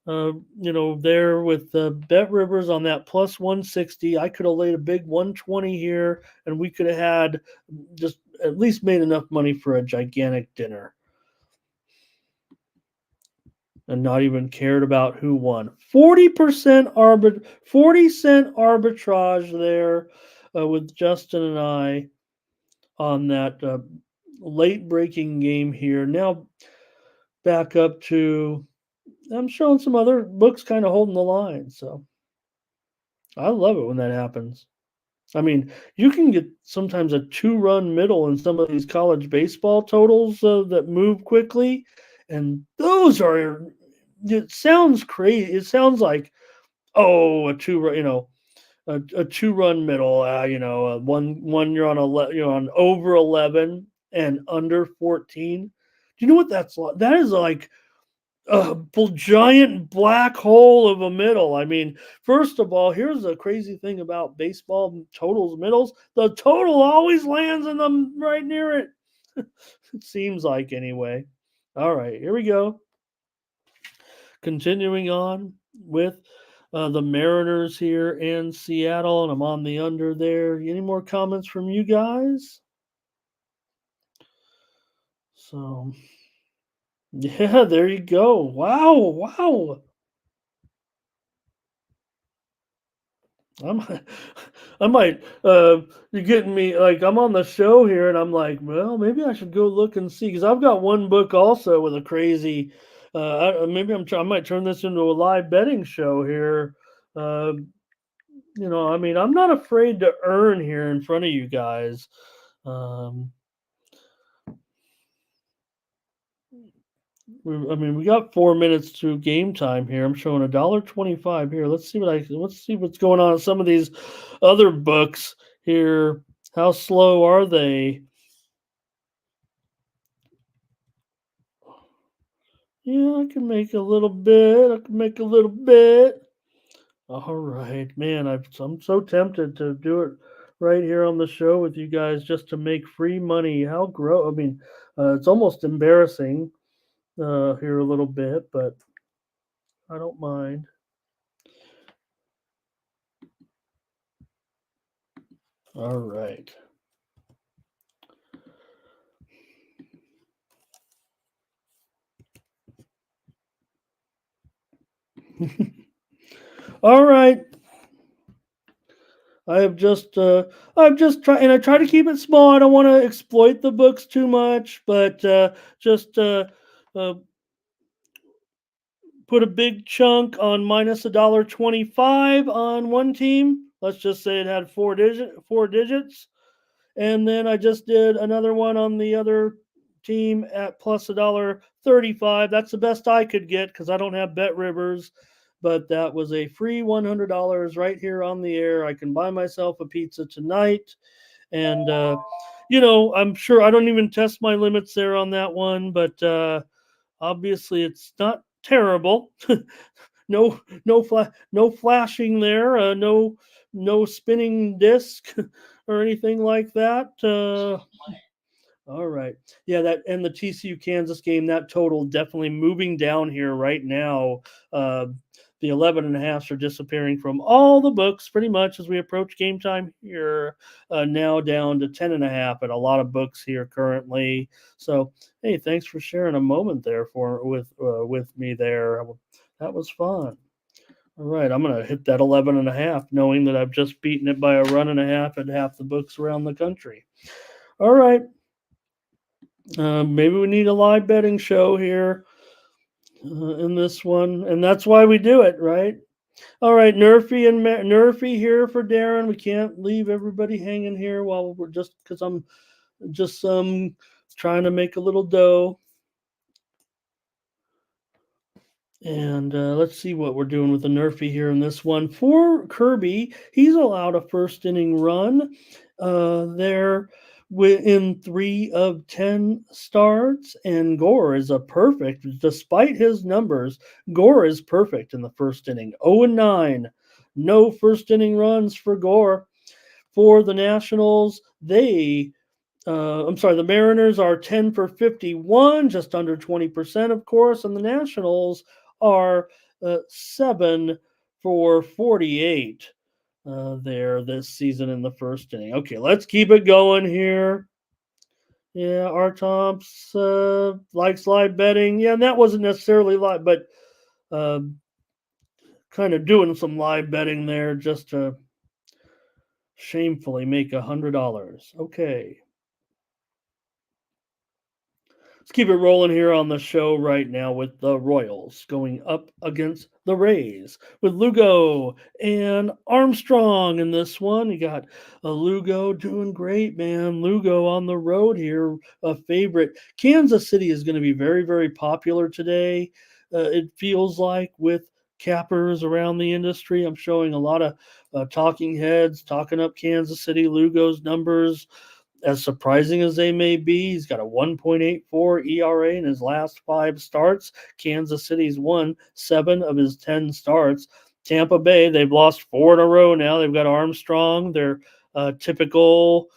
There with Bet Rivers on that plus 160. I could have laid a big 120 here, and we could have had just at least made enough money for a gigantic dinner. And not even cared about who won. 40% 40-cent arbitrage there with Justin and I on that late breaking game here. Now back up to, I'm showing some other books kind of holding the line. So I love it when that happens. I mean, you can get sometimes a 2-run middle in some of these college baseball totals that move quickly. And those are, it sounds crazy. It sounds like, a 2-run, a 2-run middle, one you're on over 11 and under 14. Do you know what that's like? That is like a giant black hole of a middle. I mean, first of all, here's the crazy thing about baseball totals middles. The total always lands in them right near it. It seems like anyway. All right, here we go. Continuing on with the Mariners here in Seattle, and I'm on the under there. Any more comments from you guys? So, yeah, there you go. Wow. I might, you're getting me like, I'm on the show here and I'm like, well, maybe I should go look and see, because I've got one book also with a crazy, maybe I might turn this into a live betting show here. I mean, I'm not afraid to earn here in front of you guys. We got 4 minutes to game time here. I'm showing $1.25 here. Let's see what's going on in some of these other books here. How slow are they? Yeah, I can make a little bit. All right, man. I'm so tempted to do it right here on the show with you guys just to make free money. I mean, it's almost embarrassing here a little bit, but I don't mind. All right. All right. I've just tried, and I try to keep it small. I don't want to exploit the books too much, but just uh, put a big chunk on minus $1.25 on one team. Let's just say it had four digits, and then I just did another one on the other team at plus $1.35. That's the best I could get because I don't have Bet Rivers. But that was a free $100 right here on the air. I can buy myself a pizza tonight. And, I'm sure I don't even test my limits there on that one. But obviously, it's not terrible. No flashing there. No spinning disc or anything like that. All right. Yeah, that and the TCU Kansas game, that total definitely moving down here right now. The 11.5s are disappearing from all the books pretty much as we approach game time here. Now down to 10.5 at a lot of books here currently. So, hey, thanks for sharing a moment there with me there. That was fun. All right, I'm gonna hit that 11.5, knowing that I've just beaten it by a run and a half at half the books around the country. All right. Maybe we need a live betting show here in this one, and that's why we do it, right? All right, Nerfy here for Darren. We can't leave everybody hanging here while we're because I'm just trying to make a little dough. And let's see what we're doing with the Nerfy here in this one. For Kirby, he's allowed a first inning run there in 3 of 10 starts. And Gore is a perfect, despite his numbers, Gore is perfect in the first inning. 0-9. No first inning runs for Gore. For the Nationals, the Mariners are 10 for 51, just under 20%, of course, and the Nationals are 7 for 48 there this season in the first inning. Okay, let's keep it going here. Yeah, R. Tomps likes live betting. Yeah, and that wasn't necessarily live, but uh, kind of doing some live betting there just to shamefully make $100. Okay. Let's keep it rolling here on the show right now with the Royals going up against the Rays with Lugo and Armstrong in this one. You got Lugo doing great, man. Lugo on the road here, a favorite. Kansas City is going to be very, very popular today. It feels like with cappers around the industry. I'm showing a lot of talking heads talking up Kansas City. Lugo's numbers, as surprising as they may be, he's got a 1.84 ERA in his last 5 starts. Kansas City's won 7 of his 10 starts. Tampa Bay, they've lost 4 in a row now. They've got Armstrong, their typical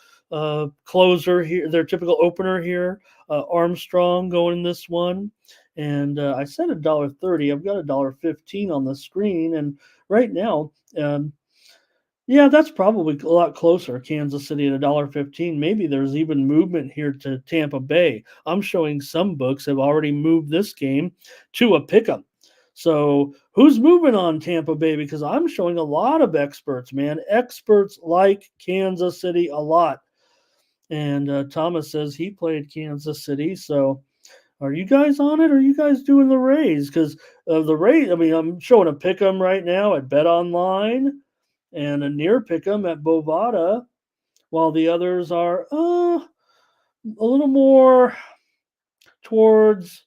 closer here, their typical opener here. Armstrong going in this one. And I said $1.30. I've got $1.15 on the screen. And right now, yeah, that's probably a lot closer. Kansas City at $1.15. Maybe there's even movement here to Tampa Bay. I'm showing some books have already moved this game to a pick'em. So who's moving on Tampa Bay? Because I'm showing a lot of experts, man. Experts like Kansas City a lot. And Thomas says he played Kansas City. So are you guys on it? Or are you guys doing the Rays? Because the Rays, I mean, I'm showing a pick'em right now at Bet Online and a near pick'em at Bovada, while the others are a little more towards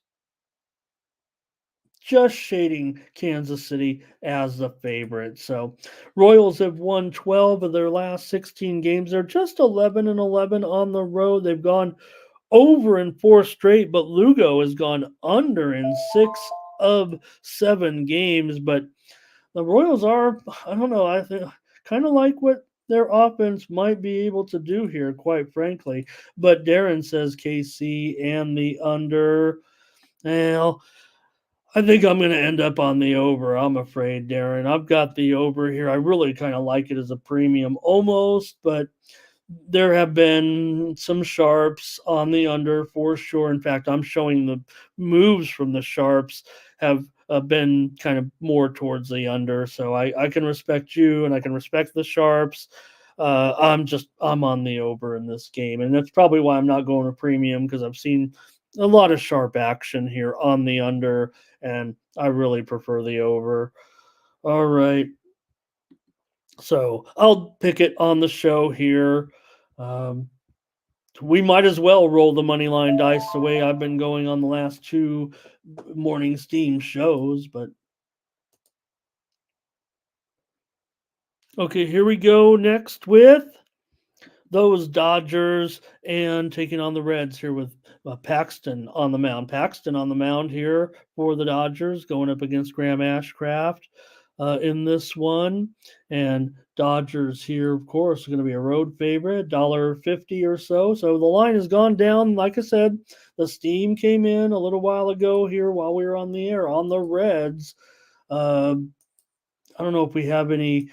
just shading Kansas City as the favorite. So Royals have won 12 of their last 16 games. They're just 11-11 on the road. They've gone over in 4 straight, but Lugo has gone under in 6 of 7 games. But the Royals are, I don't know, I think kind of like what their offense might be able to do here, quite frankly. But Darren says KC and the under. Well, I think I'm going to end up on the over. I'm afraid, Darren. I've got the over here. I really kind of like it as a premium almost, but there have been some sharps on the under for sure. In fact, I'm showing the moves from the sharps have been kind of more towards the under. So I can respect you and I can respect the sharps. I'm on the over in this game, and that's probably why I'm not going to premium, because I've seen a lot of sharp action here on the under, and I really prefer the over. All right. So I'll pick it on the show here. Um, we might as well roll the money line dice the way I've been going on the last 2 morning steam shows. But okay, here we go next with those Dodgers and taking on the Reds here with Paxton on the mound. Paxton on the mound here for the Dodgers, going up against Graham Ashcraft in this one. And Dodgers here, of course, are going to be a road favorite, $1.50 or so. So the line has gone down. Like I said, the steam came in a little while ago here while we were on the air on the Reds. I don't know if we have any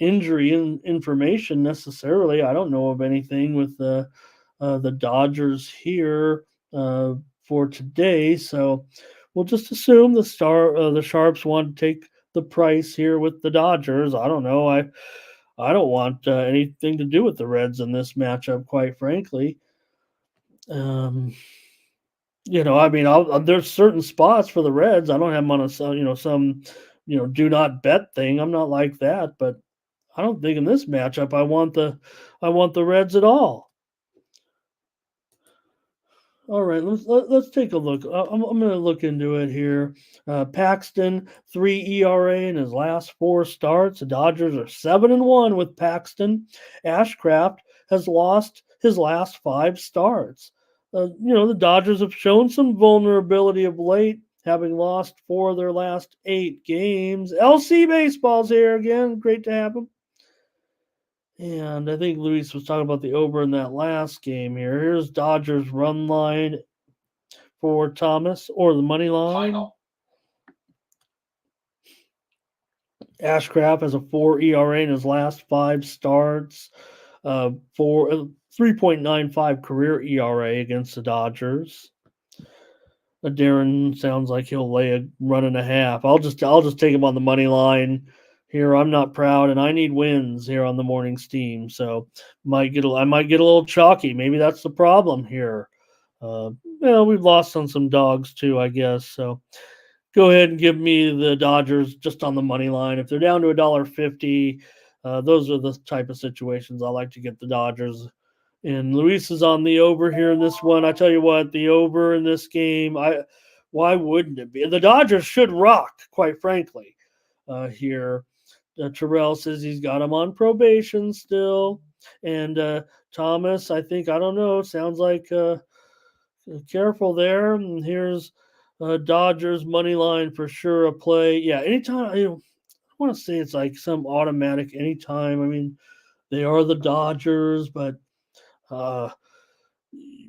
injury information necessarily. I don't know of anything with the Dodgers here for today, so we'll just assume the Sharps want to take the price here with the Dodgers. I don't know. I don't want anything to do with the Reds in this matchup, quite frankly. I mean, there's certain spots for the Reds. I don't have them on some do not bet thing. I'm not like that, but I don't think in this matchup I want the Reds at all. All right, let's take a look. I'm going to look into it here. Paxton 3 ERA in his last 4 starts. The Dodgers are 7-1 with Paxton. Ashcraft has lost his last 5 starts. The Dodgers have shown some vulnerability of late, having lost 4 of their last 8 games. LC Baseball's here again. Great to have him. And I think Luis was talking about the over in that last game here. Here's Dodgers run line for Thomas or the money line. Final. Ashcraft has a 4 ERA in his last 5 starts, for 3.95 career ERA against the Dodgers. Darren sounds like he'll lay a run and a half. I'll just take him on the money line here. I'm not proud, and I need wins here on the morning steam. So I might get a little chalky. Maybe that's the problem here. We've lost on some dogs too, I guess. So go ahead and give me the Dodgers just on the money line. If they're down to $1.50, those are the type of situations I like to get the Dodgers. And Luis is on the over here in this one. I tell you what, the over in this game, why wouldn't it be? The Dodgers should rock, quite frankly, here. Terrell says he's got him on probation still. And Thomas, I don't know, sounds like careful there. And here's Dodgers money line for sure a play. Yeah, anytime, I want to say it's like some automatic anytime. I mean, they are the Dodgers, but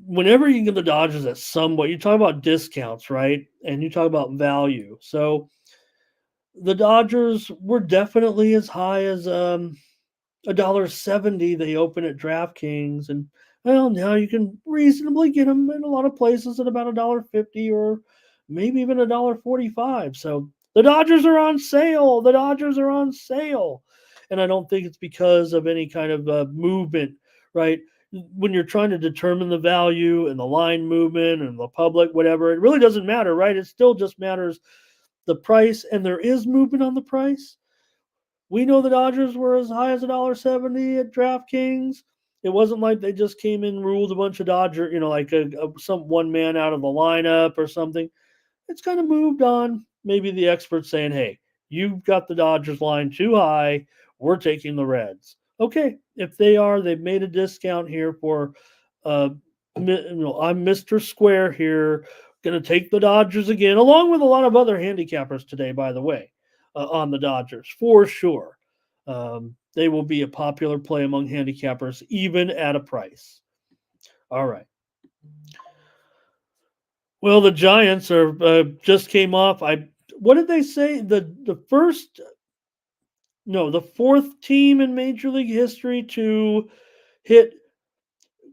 whenever you get the Dodgers at somewhat, you talk about discounts, right? And you talk about value. So the Dodgers were definitely as high as $1.70. They open at DraftKings, and well, now you can reasonably get them in a lot of places at about $1.50 or maybe even $1.45. So the Dodgers are on sale. The Dodgers are on sale, and I don't think it's because of any kind of movement, right? When you're trying to determine the value and the line movement and the public, whatever, it really doesn't matter, right? It still just matters the price, and there is movement on the price. We know the Dodgers were as high as $1.70 at DraftKings. It wasn't like they just came in and ruled a bunch of Dodger, like some one man out of the lineup or something. It's kind of moved on. Maybe the experts saying, hey, you've got the Dodgers line too high. We're taking the Reds. Okay, if they've made a discount here for, I'm Mr. Square here, going to take the Dodgers again, along with a lot of other handicappers today, by the way, on the Dodgers, for sure. They will be a popular play among handicappers, even at a price. All right. Well, the Giants are just came off. What did they say? The fourth team in Major League history to hit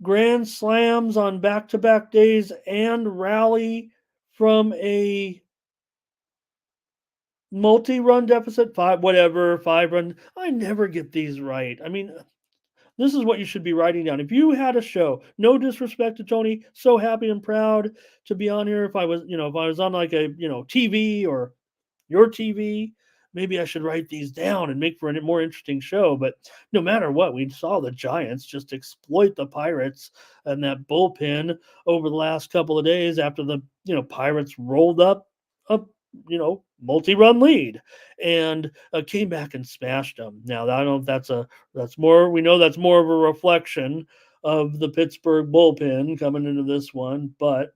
grand slams on back-to-back days and rally from a multi-run deficit, 5-run. I never get these right. I mean, this is what you should be writing down. If you had a show, no disrespect to Tony, so happy and proud to be on here. If I was on like a, TV or your TV, maybe I should write these down and make for a more interesting show. But no matter what, we saw the Giants just exploit the Pirates and that bullpen over the last couple of days after the, Pirates rolled up a, multi-run lead and came back and smashed them. Now, I don't know if that's more, we know that's more of a reflection of the Pittsburgh bullpen coming into this one, but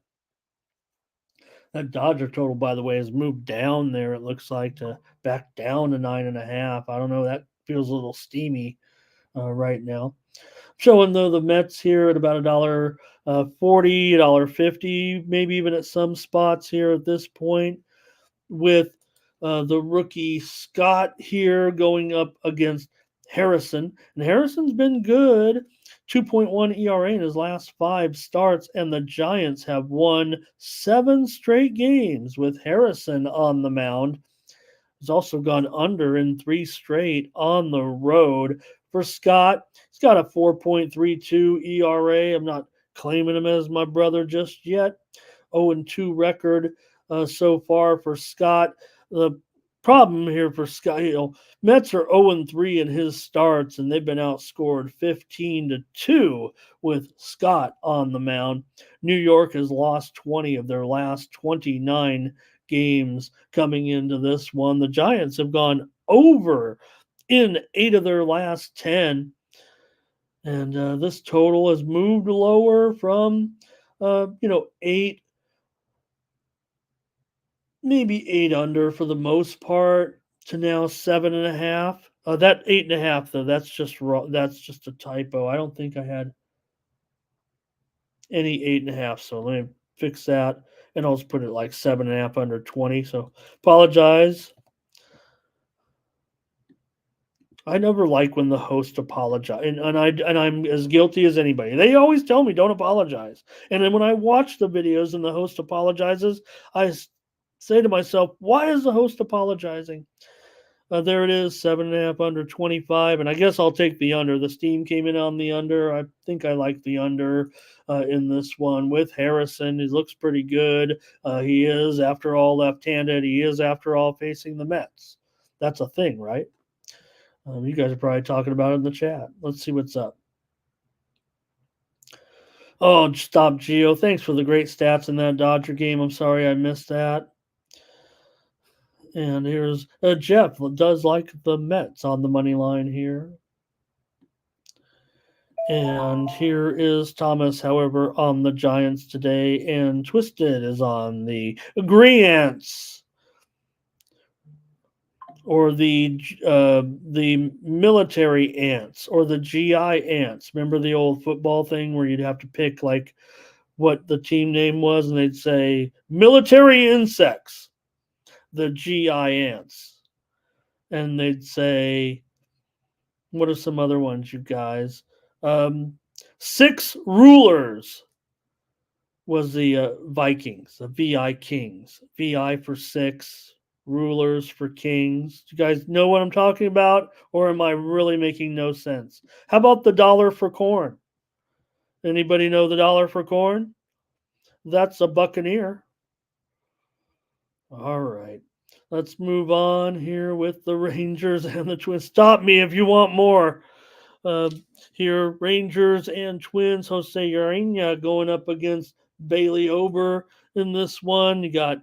that Dodger total, by the way, has moved down there. It looks like to back down to 9.5. I don't know. That feels a little steamy right now. Showing though the Mets here at about $1.40, $1.50, maybe even at some spots here at this point, with the rookie Scott here going up against Harrison. And Harrison's been good. 2.1 ERA in his last 5 starts, and the Giants have won 7 straight games with Harrison on the mound. He's also gone under in 3 straight on the road. For Scott, he's got a 4.32 ERA. I'm not claiming him as my brother just yet. 0-2 record so far for Scott. The problem here for Scott. Mets are 0-3 in his starts, and they've been outscored 15-2 with Scott on the mound. New York has lost 20 of their last 29 games coming into this one. The Giants have gone over in 8 of their last 10. And this total has moved lower from, 8, maybe 8 under for the most part, to now 7.5. That 8.5 though, that's just raw. That's just a typo. I don't think I had any 8.5. So let me fix that, and I'll just put it like 7.5 under 20. So apologize. I never like when the host apologize, and I'm as guilty as anybody. They always tell me don't apologize, and then when I watch the videos and the host apologizes, I say to myself, why is the host apologizing? There it is, 7.5 under 25, and I guess I'll take the under. The steam came in on the under. I think I like the under in this one with Harrison. He looks pretty good. He is, after all, left-handed. He is, after all, facing the Mets. That's a thing, right? You guys are probably talking about it in the chat. Let's see what's up. Oh, stop, Gio. Thanks for the great stats in that Dodger game. I'm sorry I missed that. And here's Jeff does like the Mets on the money line here. And here is Thomas, however, on the Giants today. And Twisted is on the Giants. Or the military ants, or the GI ants. Remember the old football thing where you'd have to pick like what the team name was, and they'd say military insects, the GI ants, and they'd say, what are some other ones, you guys? 6 rulers was the Vikings, the VI Kings. VI for 6. Rulers for kings. Do you guys know what I'm talking about, or am I really making no sense? How about the dollar for corn? Anybody know the dollar for corn? That's a buccaneer. All right. Let's move on here with the Rangers and the Twins. Stop me if you want more. Here, Rangers and Twins. Jose Urena going up against Bailey Ober in this one. You got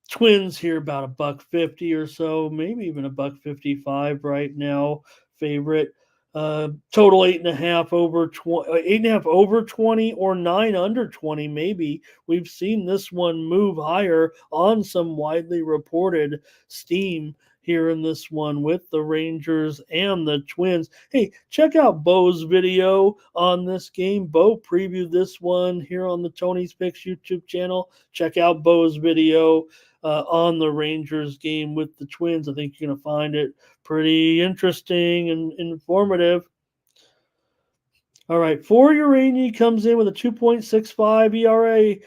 Twins here about $1.50 or so, maybe even $1.55 right now. Favorite. Total 8.5 over 20, 8.5 over 20, or 9 under 20. Maybe we've seen this one move higher on some widely reported steam here in this one with the Rangers and the Twins. Hey, check out Bo's video on this game. Bo previewed this one here on the Tony's Picks YouTube channel. Check out Bo's video on the Rangers game with the Twins. I think you're going to find it pretty interesting and informative. All right, For Urena comes in with a 2.65 ERA.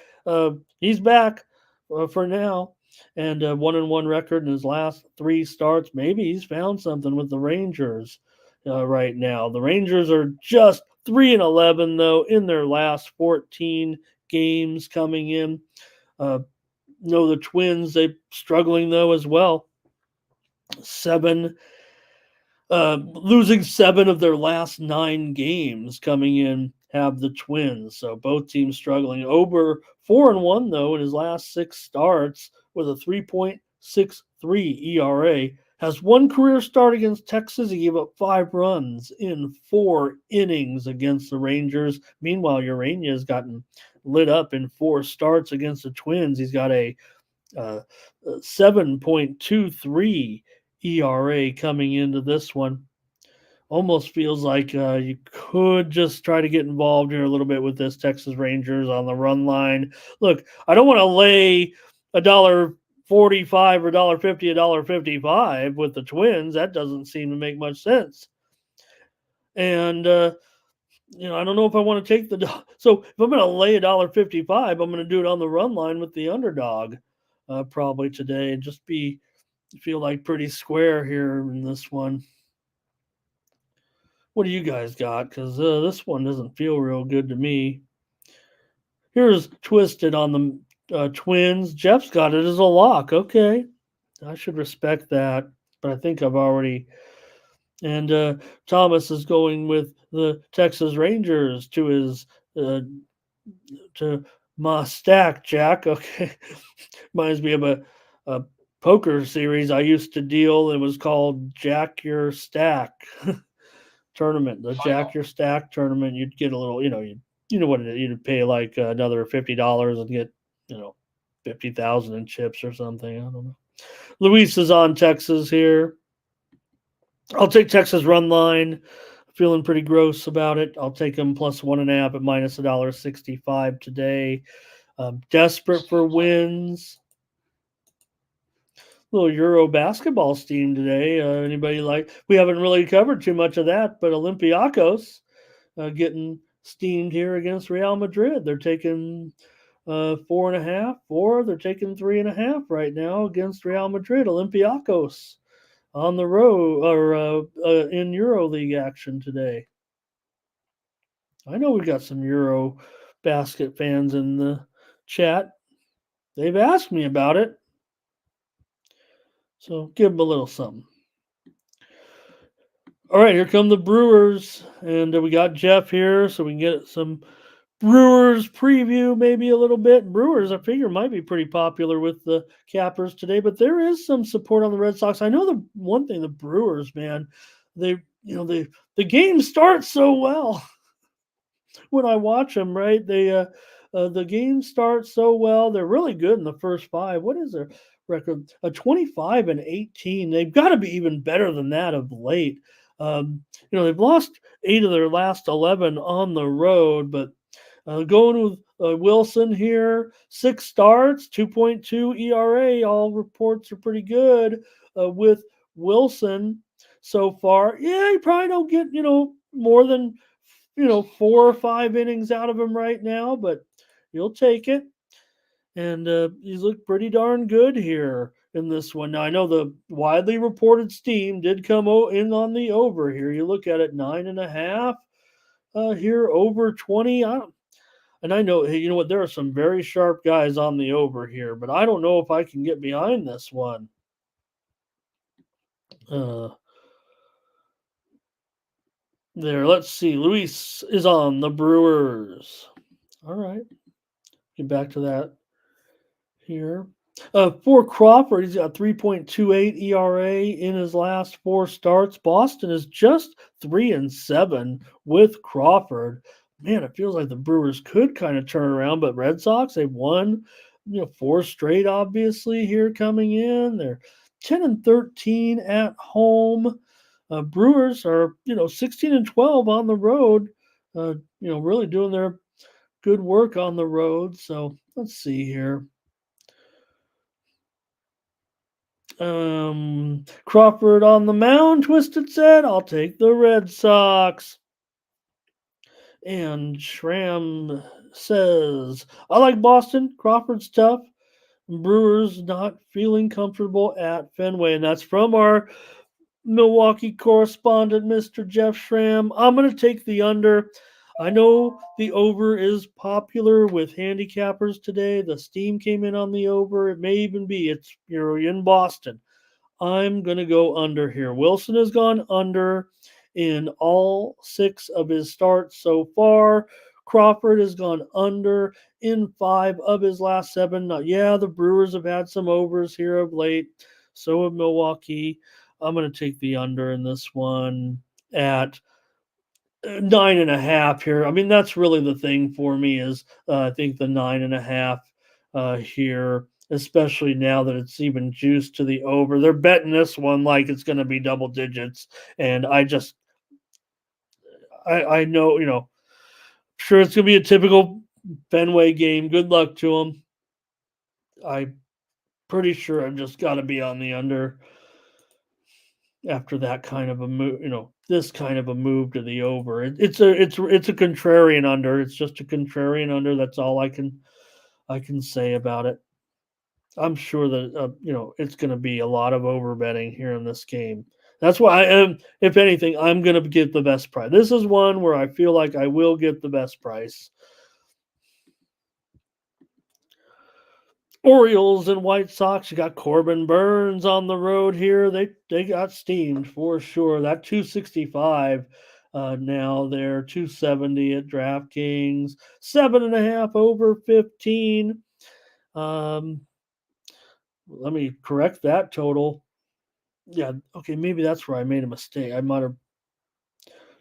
He's back for now. And a 1-1 record in his last 3 starts. Maybe he's found something with the Rangers right now. The Rangers are just 3-11, though, in their last 14 games coming in. No, the Twins, they're struggling, though, as well. Losing 7 of their last 9 games coming in have the Twins. So both teams struggling. Ober 4-1, though, in his last 6 starts with a 3.63 ERA. Has 1 career start against Texas. He gave up 5 runs in 4 innings against the Rangers. Meanwhile, Urena has gotten lit up in 4 starts against the Twins. He's got a 7.23 ERA coming into this one. Almost feels like you could just try to get involved here a little bit with this Texas Rangers on the run line. Look, I don't want to lay $1.45 or $1.50, $1.55 with the Twins. That doesn't seem to make much sense. And I don't know if I want to take the. So if I'm going to lay $1.55, I'm going to do it on the run line with the underdog probably today, and just feel like pretty square here in this one. What do you guys got? Because this one doesn't feel real good to me. Here's Twisted on the Twins. Jeff's got it as a lock. Okay. I should respect that, but I think I've already. And Thomas is going with the Texas Rangers to his to my stack, Jack. Okay, reminds me of a poker series I used to deal. It was called Jack Your Stack tournament. The Jack Your Stack tournament. You'd get a little, you know what it is. You'd pay like another $50 and get, 50,000 in chips or something. I don't know. Luis is on Texas here. I'll take Texas run line. Feeling pretty gross about it. I'll take them plus 1.5 at minus $1.65 today. Desperate for wins. Little Euro basketball steam today. Anybody like? We haven't really covered too much of that, but Olympiacos getting steamed here against Real Madrid. They're taking 4.5, 4. They're taking 3.5 right now against Real Madrid. Olympiacos on the road or in Euro League action today. I know we've got some Euro basket fans in the chat. They've asked me about it. So give them a little something. All right, here come the Brewers. And we got Jeff here, so we can get some Brewers preview maybe a little bit. Brewers, I figure, might be pretty popular with the cappers today, but there is some support on the Red Sox. I know the one thing, the Brewers, man, the game starts so well when I watch them, right? The game starts so well. They're really good in the first 5. What is their record? 25-18. They've got to be even better than that of late. They've lost 8 of their last 11 on the road, but going with Wilson here, 6 starts, 2.2 ERA. All reports are pretty good with Wilson so far. Yeah, you probably don't get, more than, 4 or 5 innings out of him right now, but you'll take it. And he's looked pretty darn good here in this one. Now, I know the widely reported steam did come in on the over here. You look at it, 9.5 here, over 20. And I know, hey, you know what? There are some very sharp guys on the over here, but I don't know if I can get behind this one. There, let's see. Luis is on the Brewers. All right. Get back to that here. For Crawford, he's got 3.28 ERA in his last 4 starts. Boston is just 3-7 with Crawford. Man, it feels like the Brewers could kind of turn around, but Red Sox, they've won, 4 straight, obviously, here coming in. They're 10-13 at home. Brewers are, 16-12 on the road, really doing their good work on the road. So let's see here. Crawford on the mound, Twisted said, I'll take the Red Sox. And Schramm says, I like Boston. Crawford's tough. Brewers not feeling comfortable at Fenway. And that's from our Milwaukee correspondent, Mr. Jeff Schramm. I'm going to take the under. I know the over is popular with handicappers today. The steam came in on the over. It may even be you're in Boston. I'm going to go under here. Wilson has gone under in all 6 of his starts so far. Crawford has gone under in 5 of his last 7. Now, yeah, the Brewers have had some overs here of late. So have Milwaukee. I'm going to take the under in this one at 9.5 here. I mean, that's really the thing for me is I think the 9.5 here, especially now that it's even juiced to the over. They're betting this one like it's going to be double digits. And I know, sure it's going to be a typical Fenway game. Good luck to them. I'm pretty sure I've just got to be on the under after that kind of a move, this kind of a move to the over. It's a contrarian under. It's just a contrarian under. That's all I can say about it. I'm sure that it's going to be a lot of over betting here in this game. That's why I am. If anything, I'm going to get the best price. This is one where I feel like I will get the best price. Orioles and White Sox. You got Corbin Burns on the road here. They got steamed for sure. That 265 now they're 270 at DraftKings. 7.5 over 15. Um, Let me correct that total. Yeah, okay, maybe that's where I made a mistake. I might have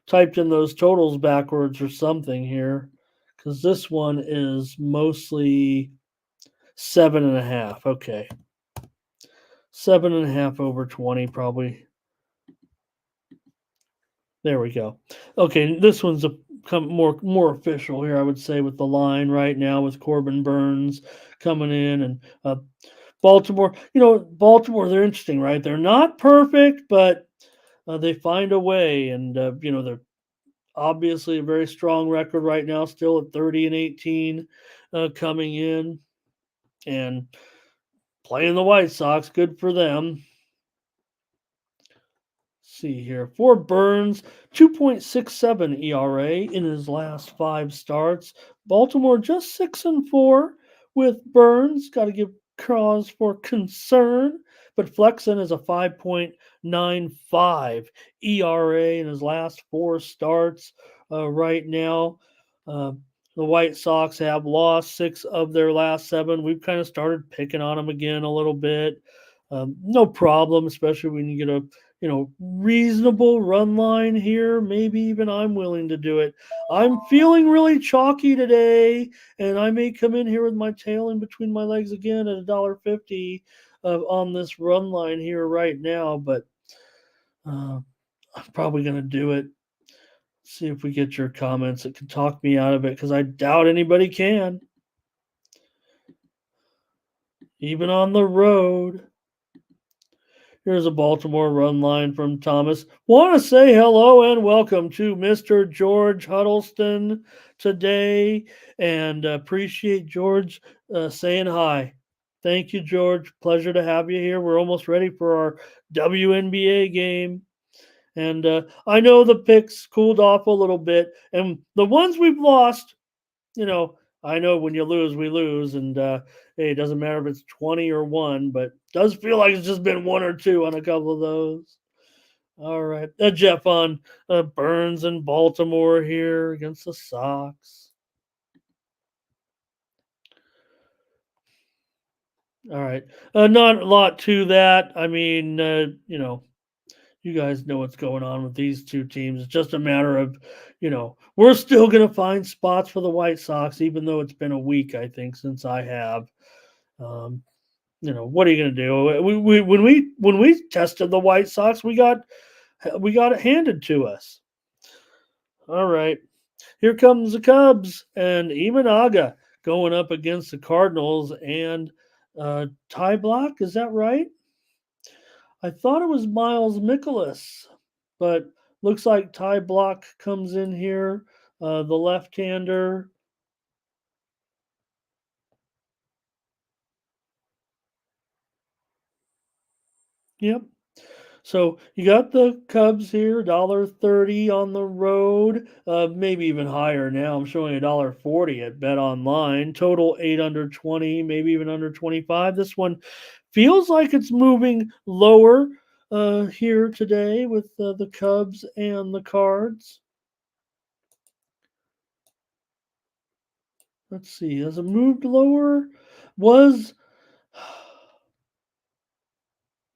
typed in those totals backwards or something here, because this one is mostly 7.5. Okay. 7.5 over 20, probably. There we go. Okay, this one's more official here, I would say, with the line right now with Corbin Burns coming in and Baltimore. Baltimore, they're interesting, right? They're not perfect, but they find a way, and they're obviously a very strong record right now, still at 30-18, coming in and playing the White Sox. Good for them. See here. For Burns, 2.67 ERA in his last 5 starts. Baltimore just 6-4 with Burns. Got to give cause for concern. But Flexen is a 5.95 ERA in his last 4 starts right now. The White Sox have lost 6 of their last 7. We've kind of started picking on them again a little bit. No problem, especially when you get a reasonable run line here. Maybe even I'm willing to do it. I'm feeling really chalky today, and I may come in here with my tail in between my legs again at $1.50 on this run line here right now, but I'm probably going to do it. See if we get your comments that can talk me out of it, because I doubt anybody can. Even on the road. Here's a Baltimore run line from Thomas. Want to say hello and welcome to Mr. George Huddleston today, and appreciate George saying hi. Thank you, George. Pleasure to have you here. We're almost ready for our WNBA game. And I know the picks cooled off a little bit, and the ones we've lost, I know when you lose, we lose, and hey, it doesn't matter if it's 20 or 1, but it does feel like it's just been 1 or 2 on a couple of those. All right, Jeff on Burns and Baltimore here against the Sox. All right, not a lot to that. I mean, you guys know what's going on with these two teams. It's just a matter of, we're still going to find spots for the White Sox, even though it's been a week, I think, since I have. What are you going to do? When we tested the White Sox, we got it handed to us. All right, here comes the Cubs and Imanaga going up against the Cardinals and Ty Block. Is that right? I thought it was Miles Mikolas, but looks like Ty Block comes in here, the left-hander. Yep. So you got the Cubs here, $1.30 on the road, maybe even higher now. I'm showing $1.40 at Bet Online. Total 8 under 20, maybe even under 25. This one feels like it's moving lower here today with the Cubs and the Cards. Let's see. Has it moved lower?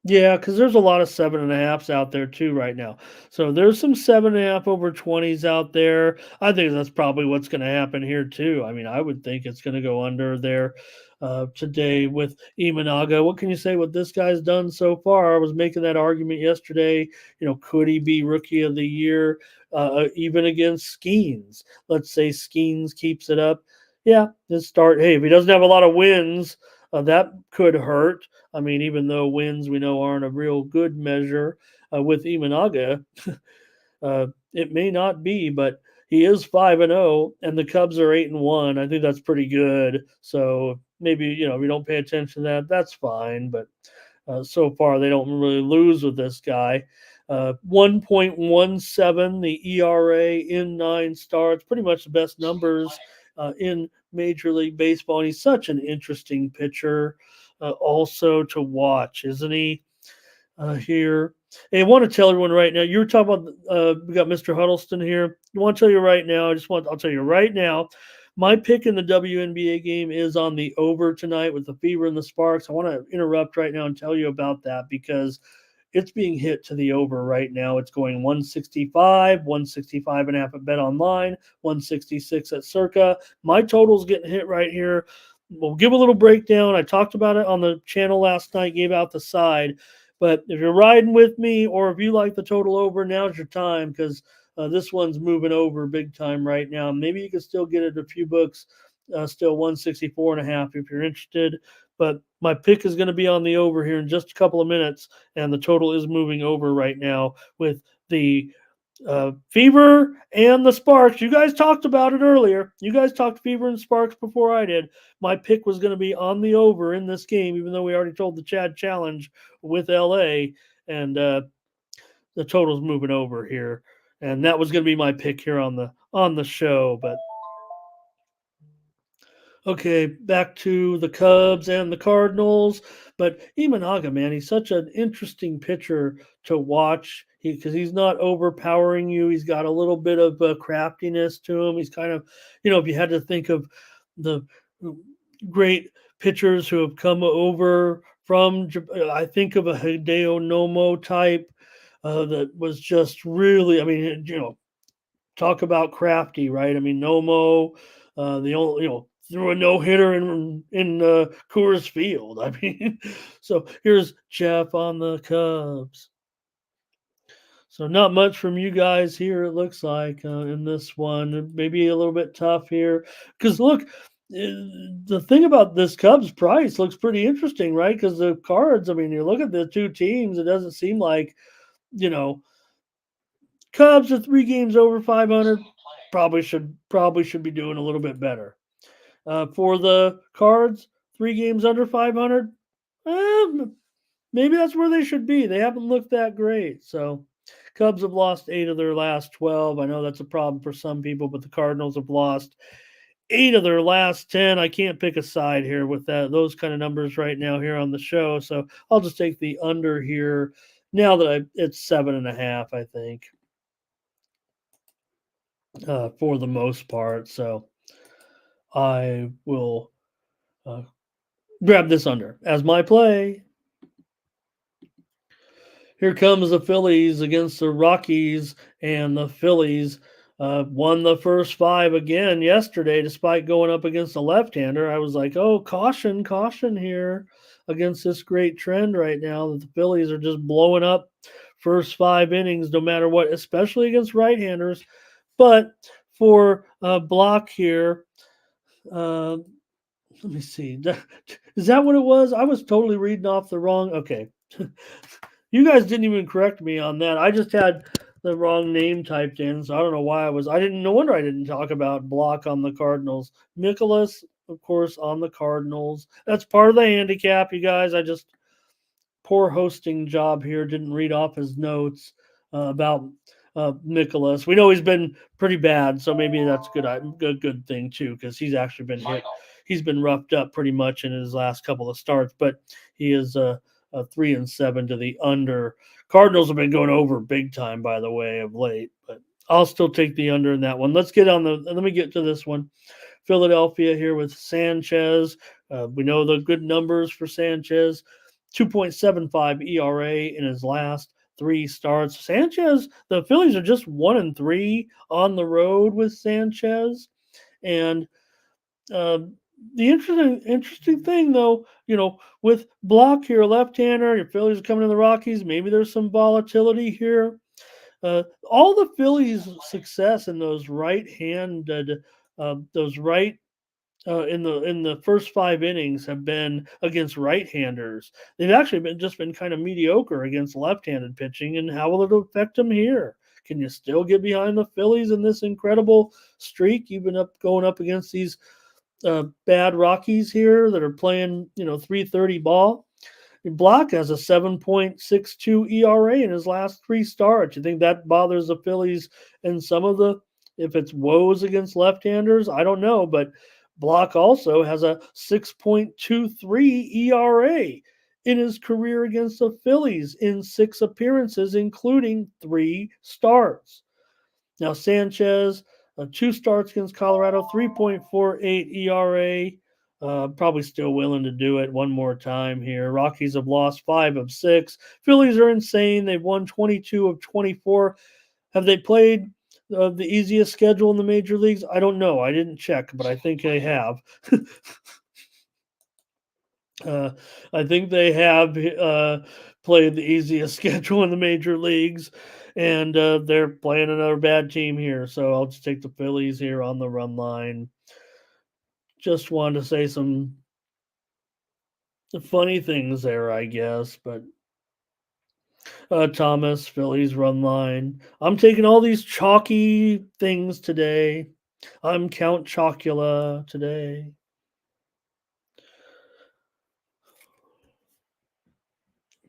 Yeah, because there's a lot of 7.5s out there too right now. So there's some 7.5 over 20s out there. I think that's probably what's going to happen here too. I mean, I would think it's going to go under there today with Imanaga. What can you say what this guy's done so far? I was making that argument yesterday. Could he be Rookie of the Year even against Skeens? Let's say Skeens keeps it up. Yeah, just start. Hey, if he doesn't have a lot of wins, that could hurt. I mean, even though wins we know aren't a real good measure with Imanaga, it may not be, but he is 5-0, and the Cubs are 8-1. I think that's pretty good. So maybe if you don't pay attention to that, that's fine. But so far they don't really lose with this guy. 1.17 the ERA in 9 starts, pretty much the best numbers in Major League Baseball, and he's such an interesting pitcher also to watch, isn't he? Here. Hey, I want to tell everyone right now, you were talking about, we got Mr. Huddleston here. I want to tell you right now, I'll tell you right now, my pick in the WNBA game is on the over tonight with the Fever and the Sparks. I want to interrupt right now and tell you about that because it's being hit to the over right now. It's going 165, 165 and a half at Bet Online, 166 at Circa. My total's getting hit right here. We'll give a little breakdown. I talked about it on the channel last night, gave out the side. But if you're riding with me or if you like the total over, now's your time because this one's moving over big time right now. Maybe you can still get it a few books, still 164 and a half if you're interested. But my pick is going to be on the over here in just a couple of minutes, and the total is moving over right now with the Fever and the Sparks. You guys talked about it earlier. You guys talked Fever and Sparks before I did. My pick was going to be on the over in this game, even though we already told the Chad Challenge with LA, and the total's moving over here. And that was going to be my pick here on the show, but okay, back to the Cubs and the Cardinals. But Imanaga, man, he's such an interesting pitcher to watch because he's not overpowering you. He's got a little bit of craftiness to him. He's kind of, if you had to think of the great pitchers who have come over from, I think of a Hideo Nomo type that was just really, talk about crafty, right? Nomo, the only, threw a no-hitter in Coors Field. So here's Jeff on the Cubs. So not much from you guys here, it looks like, in this one. Maybe a little bit tough here. Because, look, the thing about this Cubs price looks pretty interesting, right? Because the Cards, you look at the two teams, it doesn't seem like, Cubs are 3 games over 500. Probably should be doing a little bit better. For the Cards, 3 games under 500. Maybe that's where they should be. They haven't looked that great. So Cubs have lost 8 of their last 12. I know that's a problem for some people, but the Cardinals have lost 8 of their last 10. I can't pick a side here with those kind of numbers right now here on the show. So I'll just take the under here now that it's 7.5, I think, for the most part. So I will grab this under as my play. Here comes the Phillies against the Rockies, and the Phillies won the first 5 again yesterday, despite going up against a left-hander. I was like, oh, caution here against this great trend right now that the Phillies are just blowing up first 5 innings, no matter what, especially against right-handers. But for Block here, let me see. Is that what it was? I was totally reading off the wrong. Okay. You guys didn't even correct me on that. I just had the wrong name typed in, so I don't know why no wonder I didn't talk about Block on the Cardinals. Nicholas, of course, on the Cardinals. That's part of the handicap, you guys. I just, poor hosting job here, didn't read off his notes about Nicholas. We know he's been pretty bad, so maybe that's a good thing too, because he's actually been hit. He's been roughed up pretty much in his last couple of starts, but he is 3-7 to the under. Cardinals have been going over big time, by the way, of late, but I'll still take the under in that one. Let me get to this one. Philadelphia here with Sanchez. We know the good numbers for Sanchez. 2.75 ERA in his last 3 starts. Sanchez, the Phillies are just 1-3 on the road with Sanchez. And the interesting thing, though, with Block here, left-hander, your Phillies are coming to the Rockies. Maybe there's some volatility here. All the Phillies' success in those right-handed, in the first 5 innings have been against right-handers. They've actually been kind of mediocre against left-handed pitching. And how will it affect them here? Can you still get behind the Phillies in this incredible streak? You've been going up against these bad Rockies here that are playing, 330 ball. Block has a 7.62 ERA in his last 3 starts. You think that bothers the Phillies and some of if it's woes against left-handers? I don't know, but Block also has a 6.23 ERA in his career against the Phillies in 6 appearances, including 3 starts. Now, Sanchez, 2 starts against Colorado, 3.48 ERA. Probably still willing to do it one more time here. Rockies have lost 5 of 6. Phillies are insane. They've won 22 of 24. Have they played the easiest schedule in the major leagues? I don't know. I didn't check, but I think they have. I think they have played the easiest schedule in the major leagues, and they're playing another bad team here. So I'll just take the Phillies here on the run line. Just wanted to say some funny things there, I guess, but Thomas, Phillies run line. I'm taking all these chalky things today. I'm Count Chocula today.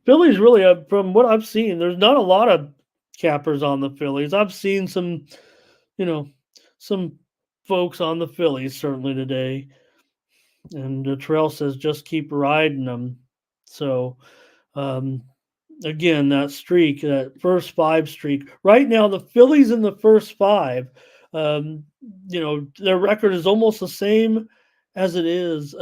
Phillies really, from what I've seen, there's not a lot of cappers on the Phillies. I've seen some, some folks on the Phillies certainly today. And Terrell says, just keep riding them. So, again, that streak, that first 5 streak. Right now, the Phillies in the first 5, their record is almost the same as it is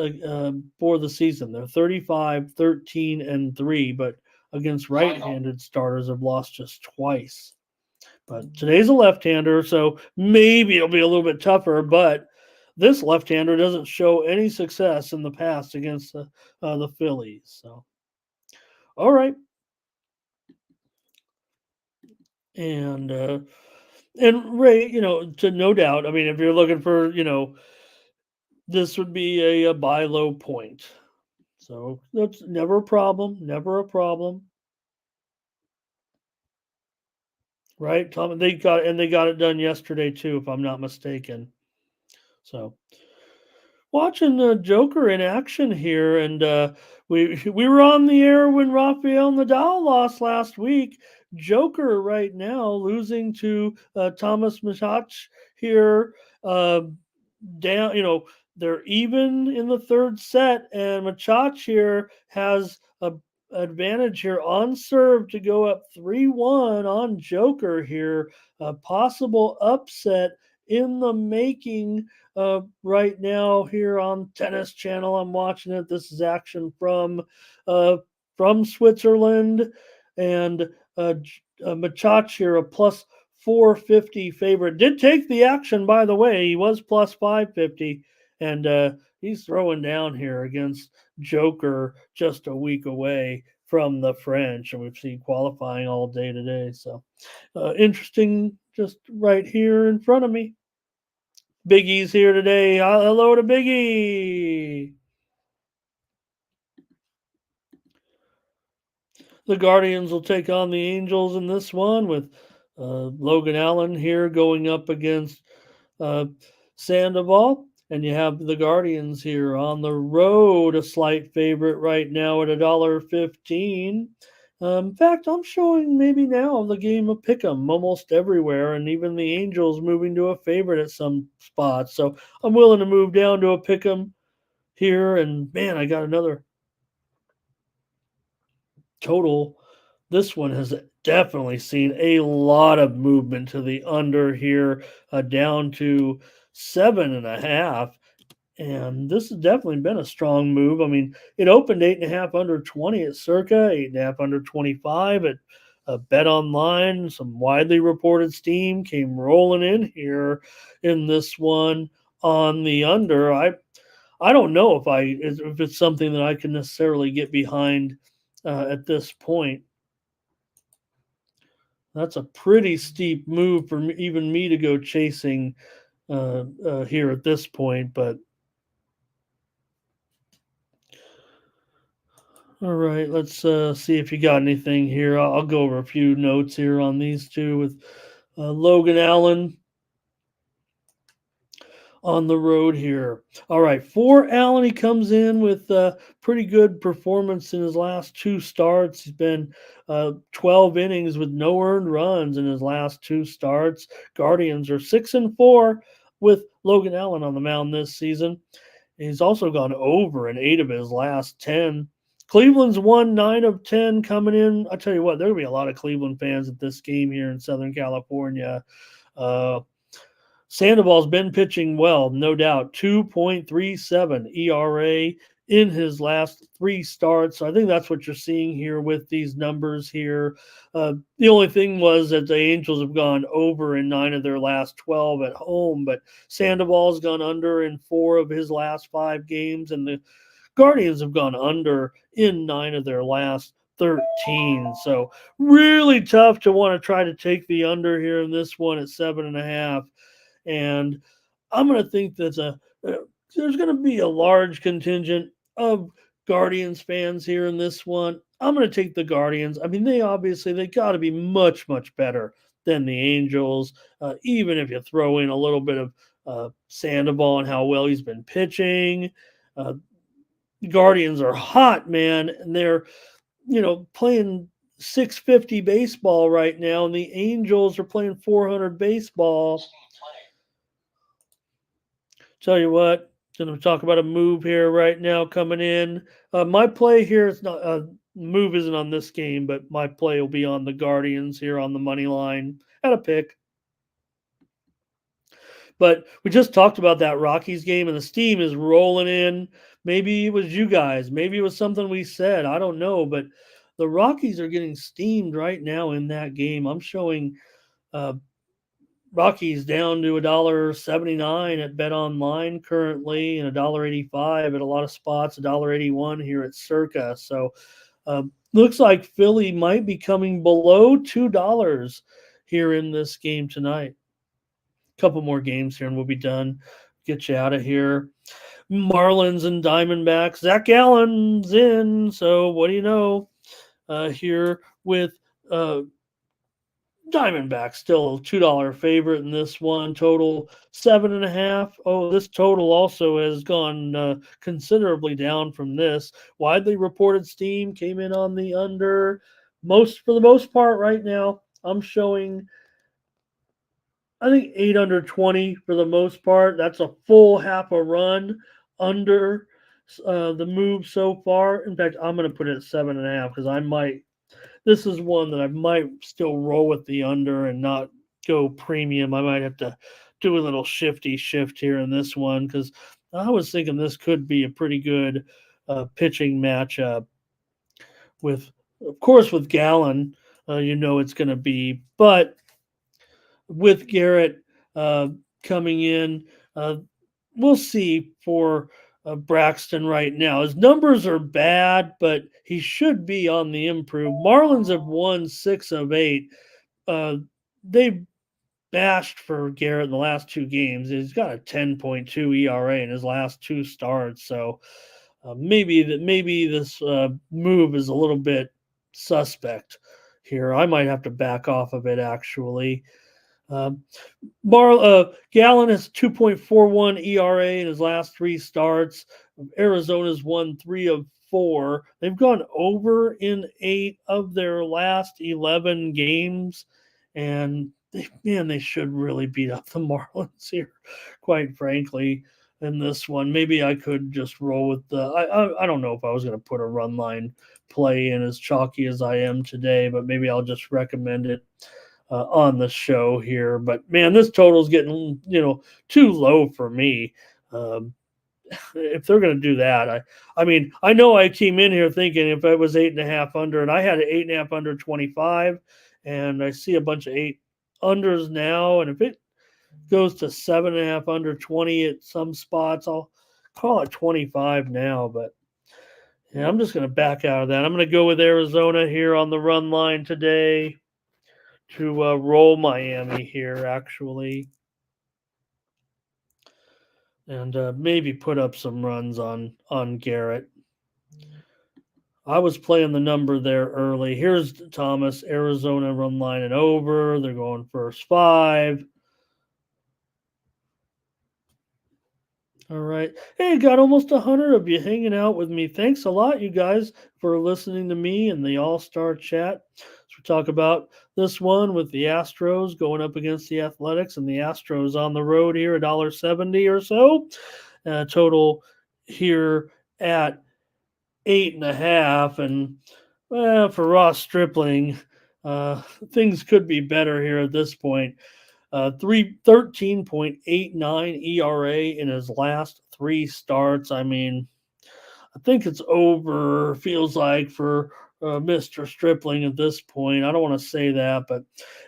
for the season. They're 35, 13, and 3, but against right-handed starters have lost just twice. But today's a left-hander, so maybe it'll be a little bit tougher, but this left-hander doesn't show any success in the past against the Phillies. So, all right. And Ray, to no doubt, I mean, if you're looking for, this would be a buy low point. So that's never a problem. Never a problem. Right, Tom? They got it done yesterday too, if I'm not mistaken. So watching the Joker in action here, and we were on the air when Rafael Nadal lost last week. Joker right now losing to Thomas Machach here. Down, they're even in the third set, and Machach here has a advantage here on serve to go up 3-1 on Joker here. A possible upset in the making right now here on Tennis Channel. I'm watching it. This is action from Switzerland, and Machach here a plus 450 favorite. Did take the action, by the way. He was plus 550, and he's throwing down here against Joker just a week away from the French, and we've seen qualifying all day today. So interesting, just right here in front of me. Big E's here today. Hello to Big E. The Guardians will take on the Angels in this one with Logan Allen here going up against Sandoval. And you have the Guardians here on the road, a slight favorite right now at $1.15. In fact, I'm showing maybe now the game of pick'em almost everywhere, and even the Angels moving to a favorite at some spots. So I'm willing to move down to a pick'em here, and man, I got another total. This one has definitely seen a lot of movement to the under here, down to 7.5. And this has definitely been a strong move. I mean, it opened 8.5 under 20 at Circa, 8.5 under 25 at Bet Online. Some widely reported steam came rolling in here in this one on the under. I don't know if it's something that I can necessarily get behind at this point. That's a pretty steep move for even me to go chasing here at this point, but all right, let's see if you got anything here. I'll go over a few notes here on these two with Logan Allen on the road here. All right, for Allen, he comes in with a pretty good performance in his last 2 starts. He's been 12 innings with no earned runs in his last 2 starts. Guardians are 6-4 with Logan Allen on the mound this season. He's also gone over in 8 of his last 10. Cleveland's won 9 of 10 coming in. I tell you what, there'll be a lot of Cleveland fans at this game here in Southern California. Sandoval's been pitching well, no doubt. 2.37 ERA in his last 3 starts. So I think that's what you're seeing here with these numbers here. The only thing was that the Angels have gone over in 9 of their last 12 at home, but Sandoval's gone under in 4 of his last 5 games, and the Guardians have gone under in 9 of their last 13. So really tough to want to try to take the under here in this one at 7.5. And I'm going to think that there's going to be a large contingent of Guardians fans here in this one. I'm going to take the Guardians. I mean, they got to be much, much better than the Angels, even if you throw in a little bit of Sandoval and how well he's been pitching. Guardians are hot, man, and they're, playing 650 baseball right now, and the Angels are playing 400 baseball. Tell you what, going to talk about a move here right now coming in. My play here is not move isn't on this game, but my play will be on the Guardians here on the money line at a pick. But we just talked about that Rockies game, and the steam is rolling in. Maybe it was you guys. Maybe it was something we said. I don't know. But the Rockies are getting steamed right now in that game. I'm showing Rockies down to $1.79 at Bet Online currently, and $1.85 at a lot of spots, $1.81 here at Circa. So looks like Philly might be coming below $2 here in this game tonight. Couple more games here and we'll be done. Get you out of here. Marlins and Diamondbacks. Zach Gallen's in. So what do you know? Here with Diamondbacks, still a $2 favorite in this one. Total 7.5. Oh, this total also has gone considerably down from this. Widely reported steam came in on the under. For the most part right now, I'm showing I think 8 under 20 for the most part. That's a full half a run under the move so far. In fact, I'm going to put it at 7.5 because this is one that I might still roll with the under and not go premium. I might have to do a little shifty shift here in this one because I was thinking this could be a pretty good pitching matchup with Gallen. It's going to be, but with Garrett coming in, we'll see for Braxton right now. His numbers are bad, but he should be on the improve. Marlins have won 6 of 8. They've bashed for Garrett in the last 2 games. He's got a 10.2 ERA in his last 2 starts. So maybe this move is a little bit suspect here. I might have to back off of it actually. Gallen has 2.41 ERA in his last 3 starts. Arizona's won 3 of 4. They've gone over in 8 of their last 11 games, and they should really beat up the Marlins here, quite frankly, in this one. Maybe I could just roll with I don't know if I was going to put a run line play in as chalky as I am today, but maybe I'll just recommend it on the show here. But man, this total's getting too low for me. If they're going to do that, I know I came in here thinking if it was 8.5 under, and I had an 8.5 under 25, and I see a bunch of 8 unders now, and if it goes to 7.5 under 20 at some spots, I'll call it 25 now. But yeah, I'm just going to back out of that. I'm going to go with Arizona here on the run line today to roll Miami here, actually, and maybe put up some runs on Garrett. I was playing the number there early. Here's Thomas, Arizona run line and over. They're going first 5. All right. Hey, got almost 100 of you hanging out with me. Thanks a lot, you guys, for listening to me and the All-Star chat. So we talk about this one with the Astros going up against the Athletics, and the Astros on the road here, $1.70 or so. Total here at 8.5. And for Ross Stripling, things could be better here at this point. 13.89 ERA in his last 3 starts. I mean, I think it's over, feels like, for Mr. Stripling at this point. I don't want to say that, but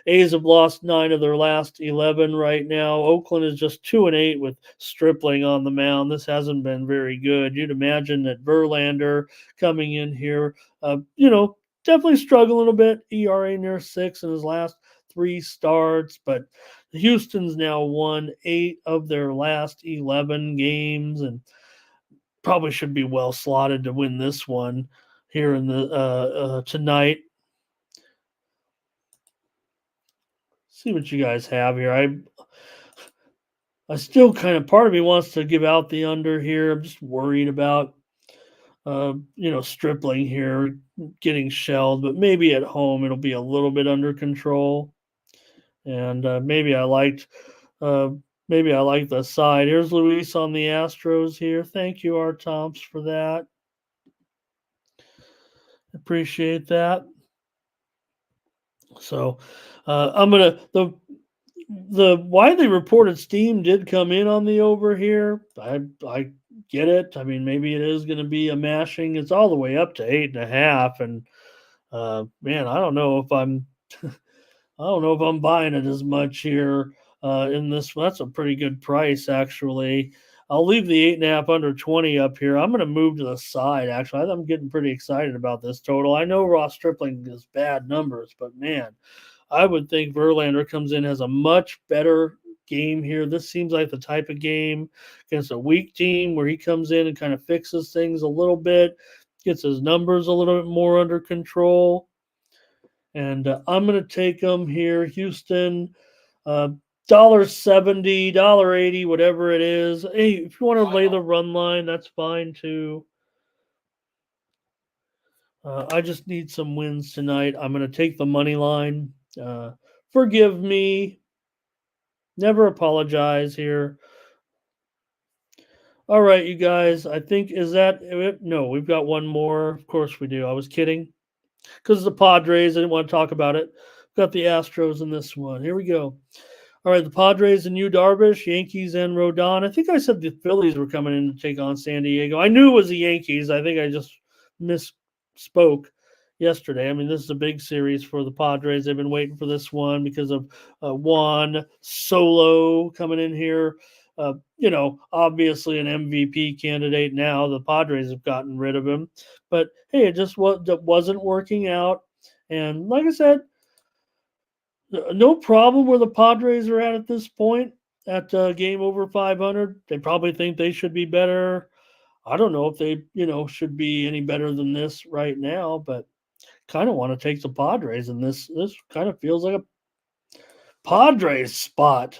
A's have lost 9 of their last 11 right now. Oakland is just 2-8 with Stripling on the mound. This hasn't been very good. You'd imagine that Verlander coming in here, definitely struggling a bit. ERA near 6 in his last 3 starts, but Houston's now won 8 of their last 11 games and probably should be well slotted to win this one here in the tonight. See what you guys have here. I still kind of, part of me wants to give out the under here. I'm just worried about Stripling here getting shelled, but maybe at home it'll be a little bit under control. And maybe I liked the side. Here's Luis on the Astros here. Thank you, R. Tomps, for that. Appreciate that. So I'm gonna the widely reported steam did come in on the over here. I get it. I mean, maybe it is going to be a mashing. It's all the way up to 8.5, and man, I don't know if I'm buying it as much here in this. That's a pretty good price, actually. I'll leave the 8.5 under 20 up here. I'm going to move to the side, actually. I'm getting pretty excited about this total. I know Ross Stripling has bad numbers, but man, I would think Verlander comes in, has a much better game here. This seems like the type of game against a weak team where he comes in and kind of fixes things a little bit, gets his numbers a little bit more under control. And I'm going to take them here. Houston, $1.70, $1.80, whatever it is. Hey, if you want to lay the run line, that's fine too. I just need some wins tonight. I'm going to take the money line. Forgive me. Never apologize here. All right, you guys. I think, is that it? No, we've got one more. Of course we do. I was kidding. Because the Padres, I didn't want to talk about it. Got the Astros in this one. Here we go. All right, the Padres and Yu Darvish, Yankees and Rodon. I think I said the Phillies were coming in to take on San Diego. I knew it was the Yankees. I think I just misspoke yesterday. I mean, this is a big series for the Padres. They've been waiting for this one because of Juan Solo coming in here. Obviously an MVP candidate now. The Padres have gotten rid of him. But, hey, it just wasn't working out. And like I said, no problem where the Padres are at this point at game over 500. They probably think they should be better. I don't know if they, should be any better than this right now, but kind of want to take the Padres in this. This kind of feels like a Padres spot.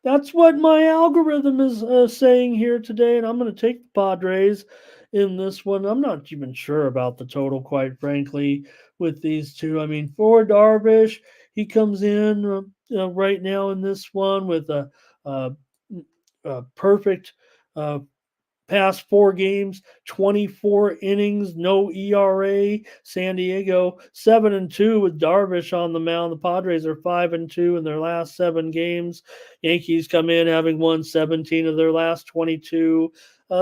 That's what my algorithm is saying here today, and I'm going to take the Padres in this one. I'm not even sure about the total, quite frankly, with these two. I mean, for Darvish, he comes in right now in this one with a perfect past 4 games, 24 innings, no ERA. San Diego 7-2 with Darvish on the mound. The Padres are 5-2 in their last 7 games. Yankees come in having won 17 of their last 22.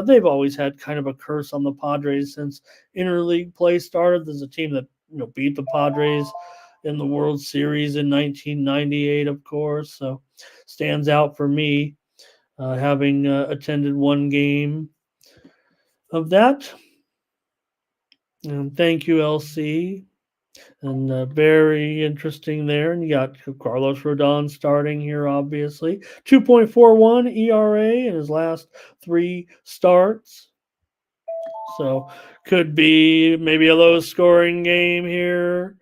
They've always had kind of a curse on the Padres since interleague play started. There's a team that beat the Padres in the World Series in 1998, of course. So stands out for me, having attended one game of that. And thank you, LC. And very interesting there. And you got Carlos Rodon starting here, obviously. 2.41 ERA in his last 3 starts. So could be maybe a low-scoring game here.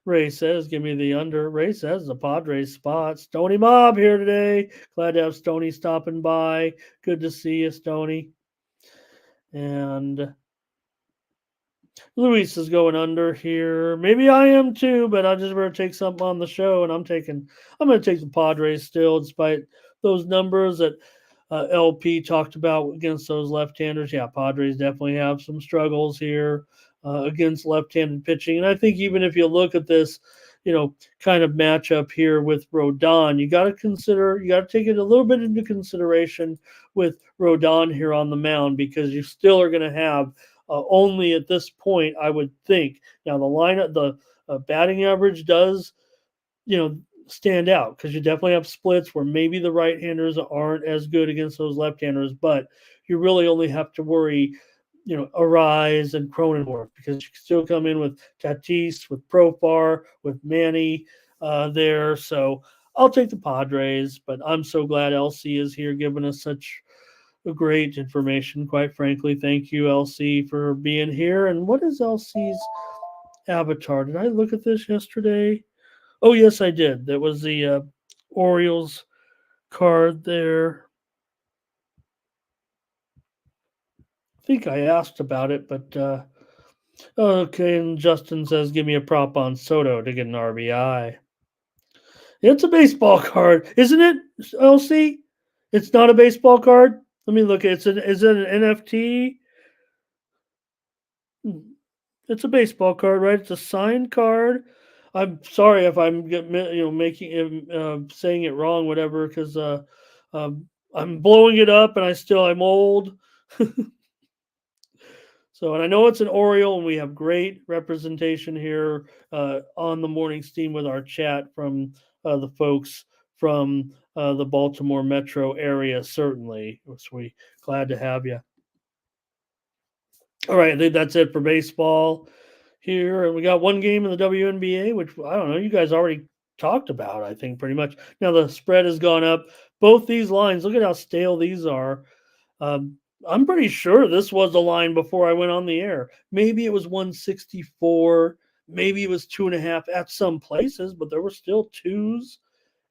Ray says, give me the under. Ray says the Padres spot. Stony Mob here today. Glad to have Stony stopping by. Good to see you, Stony. And Luis is going under here. Maybe I am too, but I just better take something on the show, and I'm going to take the Padres still, despite those numbers that LP talked about against those left-handers. Yeah, Padres definitely have some struggles here against left-handed pitching, and I think even if you look at this, kind of matchup here with Rodon, you got to take it a little bit into consideration with Rodon here on the mound, because you still are going to have only at this point, I would think. Now the lineup, the batting average does, stand out, because you definitely have splits where maybe the right-handers aren't as good against those left-handers, but you really only have to worry, Arise and Cronenworth, because you can still come in with Tatis, with Profar, with Manny there. So I'll take the Padres, but I'm so glad LC is here giving us such great information, quite frankly. Thank you, LC, for being here. And what is LC's avatar? Did I look at this yesterday? Oh, yes, I did. That was the Orioles card there. I think I asked about it, but okay. And Justin says, give me a prop on Soto to get an RBI. It's a baseball card, isn't it, LC? It's not a baseball card? Let me look. Is it an NFT? It's a baseball card, right? It's a signed card. I'm sorry if I'm making saying it wrong, whatever, because I'm blowing it up and I'm old. So, and I know it's an Oriole, and we have great representation here on the morning steam with our chat from the folks from the Baltimore metro area. Certainly, we're glad to have you. All right, I think that's it for baseball here. And we got one game in the WNBA, which I don't know, you guys already talked about, I think, pretty much. Now the spread has gone up. Both these lines, look at how stale these are. I'm pretty sure this was the line before I went on the air. Maybe it was 164. Maybe it was 2.5 at some places, but there were still twos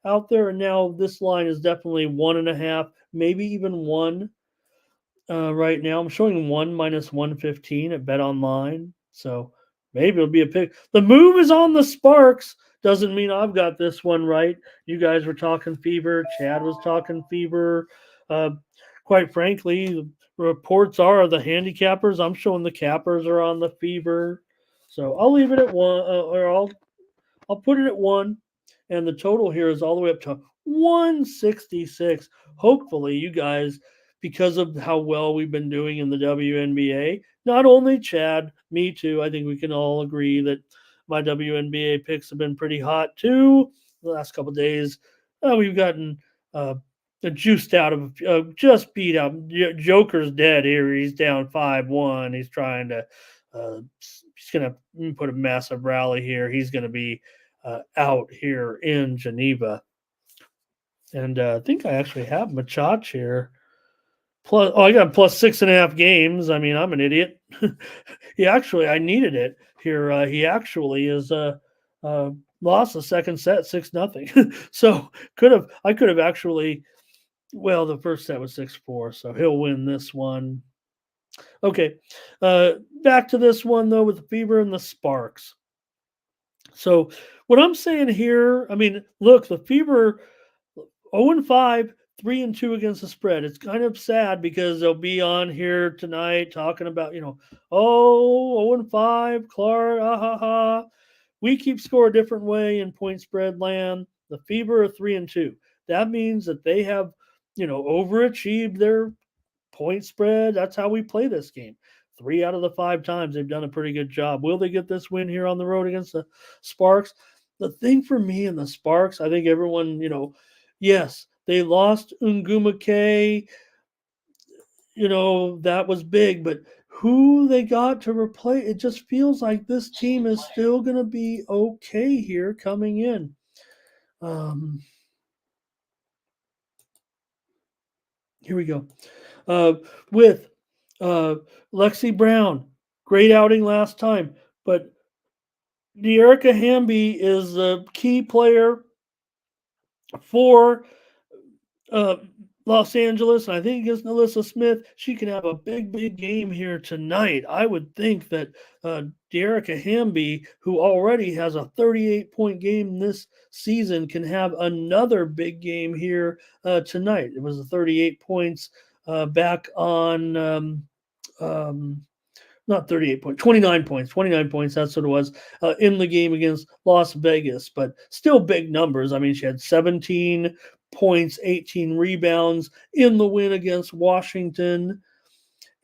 out there. And now this line is definitely 1.5, maybe even one. Right now, I'm showing 1 minus 115 at Bet Online. So maybe it'll be a pick. The move is on the Sparks. Doesn't mean I've got this one right. You guys were talking fever. Chad was talking fever. Quite frankly, the reports are the handicappers. I'm showing the cappers are on the fever. So I'll leave it at 1, or I'll put it at 1. And the total here is all the way up to 166. Hopefully, you guys, because of how well we've been doing in the WNBA, not only Chad, me too, I think we can all agree that my WNBA picks have been pretty hot too. The last couple of days, we've gotten juiced out of, just beat out. Joker's dead here. He's down 5-1. He's trying to, he's going to put a massive rally here. He's going to be out here in Geneva. And I think I actually have Machach here. I got plus 6.5 games. I mean, I'm an idiot. I needed it here. He actually is lost the second set 6-0. So I could have actually. Well, the first set was 6-4, so he'll win this one. Okay, back to this one though with the Fever and the Sparks. So what I'm saying here, I mean, look, the Fever 0-5, 3-2 against the spread. It's kind of sad because they'll be on here tonight talking about, 0-5, Clark, We keep score a different way in point spread land. The Fever are 3-2. That means that they have, overachieved their point spread. That's how we play this game. 3 out of the 5 times they've done a pretty good job. Will they get this win here on the road against the Sparks? The thing for me and the Sparks, I think everyone, yes, they lost Unguma K. That was big, but who they got to replace, it just feels like this team is still going to be okay here coming in. Here we go. With Lexi Brown, great outing last time, but Dearica Hamby is a key player for uh, Los Angeles, and I think against Alyssa Smith, she can have a big game here tonight. I would think that Dearica Hamby, who already has a 38-point game this season, can have another big game here tonight. It was 38 points back on. Not 38 points, 29 points. 29 points, that's what it was in the game against Las Vegas, but still big numbers. I mean, she had 17 points, 18 rebounds in the win against Washington,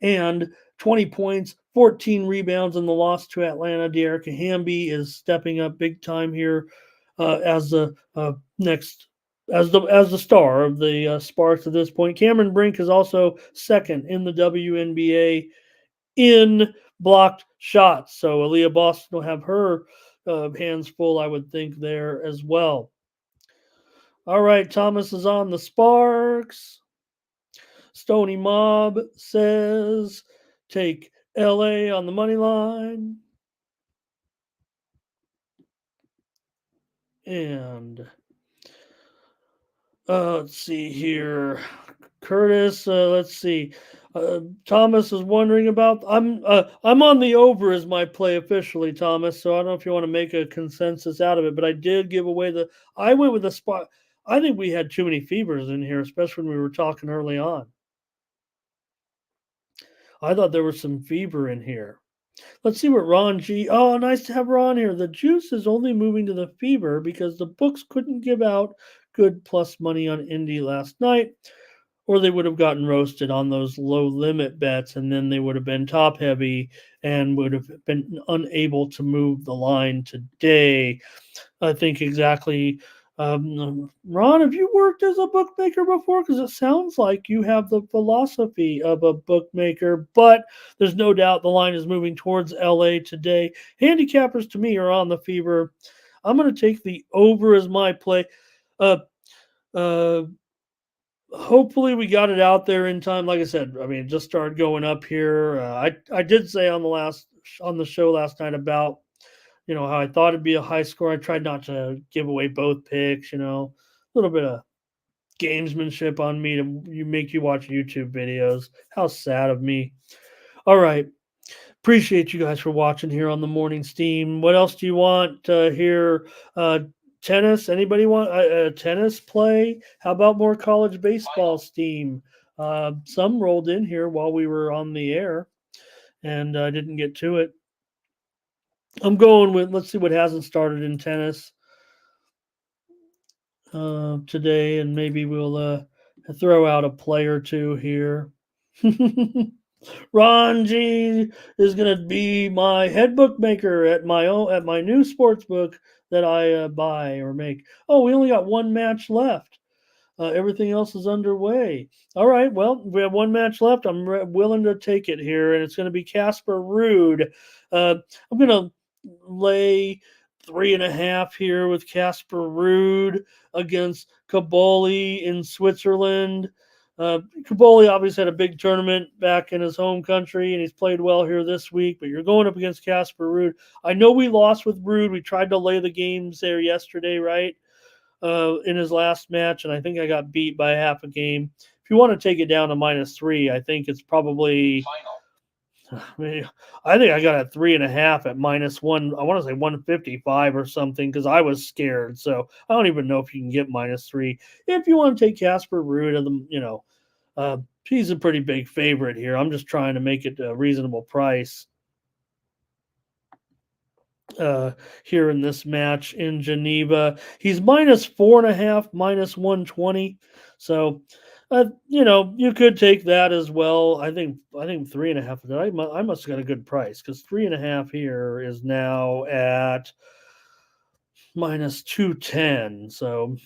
and 20 points, 14 rebounds in the loss to Atlanta. Dearica Hamby is stepping up big time here as the next as the star of the Sparks at this point. Cameron Brink is also second in the WNBA in blocked shots. So Aaliyah Boston will have her hands full, I would think, there as well. All right, Thomas is on the Sparks. Stony Mob says take LA on the money line. And let's see here. Curtis, let's see. Thomas is wondering about. I'm on the over as my play officially, Thomas. So I don't know if you want to make a consensus out of it, but I did give away the. I went with the spot. I think we had too many fevers in here, especially when we were talking early on. I thought there was some fever in here. Let's see what Ron G. Oh, nice to have Ron here. The juice is only moving to the fever because the books couldn't give out good plus money on Indy last night, or they would have gotten roasted on those low limit bets, and then they would have been top heavy and would have been unable to move the line today. I think exactly. Ron, have you worked as a bookmaker before? Because it sounds like you have the philosophy of a bookmaker, but there's no doubt the line is moving towards LA today. Handicappers to me are on the fever. I'm going to take the over as my play. Hopefully we got it out there in time. Like I said, I mean, it just started going up here. I did say on the show last night about how I thought it'd be a high score. I tried not to give away both picks. A little bit of gamesmanship on me to make you watch YouTube videos. How sad of me. All right. Appreciate you guys for watching here on the Morning Steam. What else do you want to hear? Tennis? Anybody want a tennis play? How about more college baseball steam? Some rolled in here while we were on the air, and I didn't get to it. I'm going with, let's see what hasn't started in tennis today, and maybe we'll throw out a play or two here. Ron G is going to be my head bookmaker at my new sports book that I buy or make. Oh, we only got one match left. Everything else is underway. All right, well, we have one match left. I'm willing to take it here, and it's going to be Casper Ruud. I'm going to lay 3.5 here with Casper Ruud against Caboli in Switzerland. Caboli obviously had a big tournament back in his home country, and he's played well here this week, but you're going up against Casper Ruud. I know we lost with Ruud. We tried to lay the games there yesterday, right? In his last match, and I think I got beat by half a game. If you want to take it down to -3, I think it's probably I think I got at 3.5 at -1. I want to say 155 or something because I was scared. So I don't even know if you can get -3. If you want to take Casper Ruud, he's a pretty big favorite here. I'm just trying to make it a reasonable price here in this match in Geneva. He's -4.5, -120. So, you could take that as well. I think 3.5. I must have got a good price because 3.5 here is now at -210. So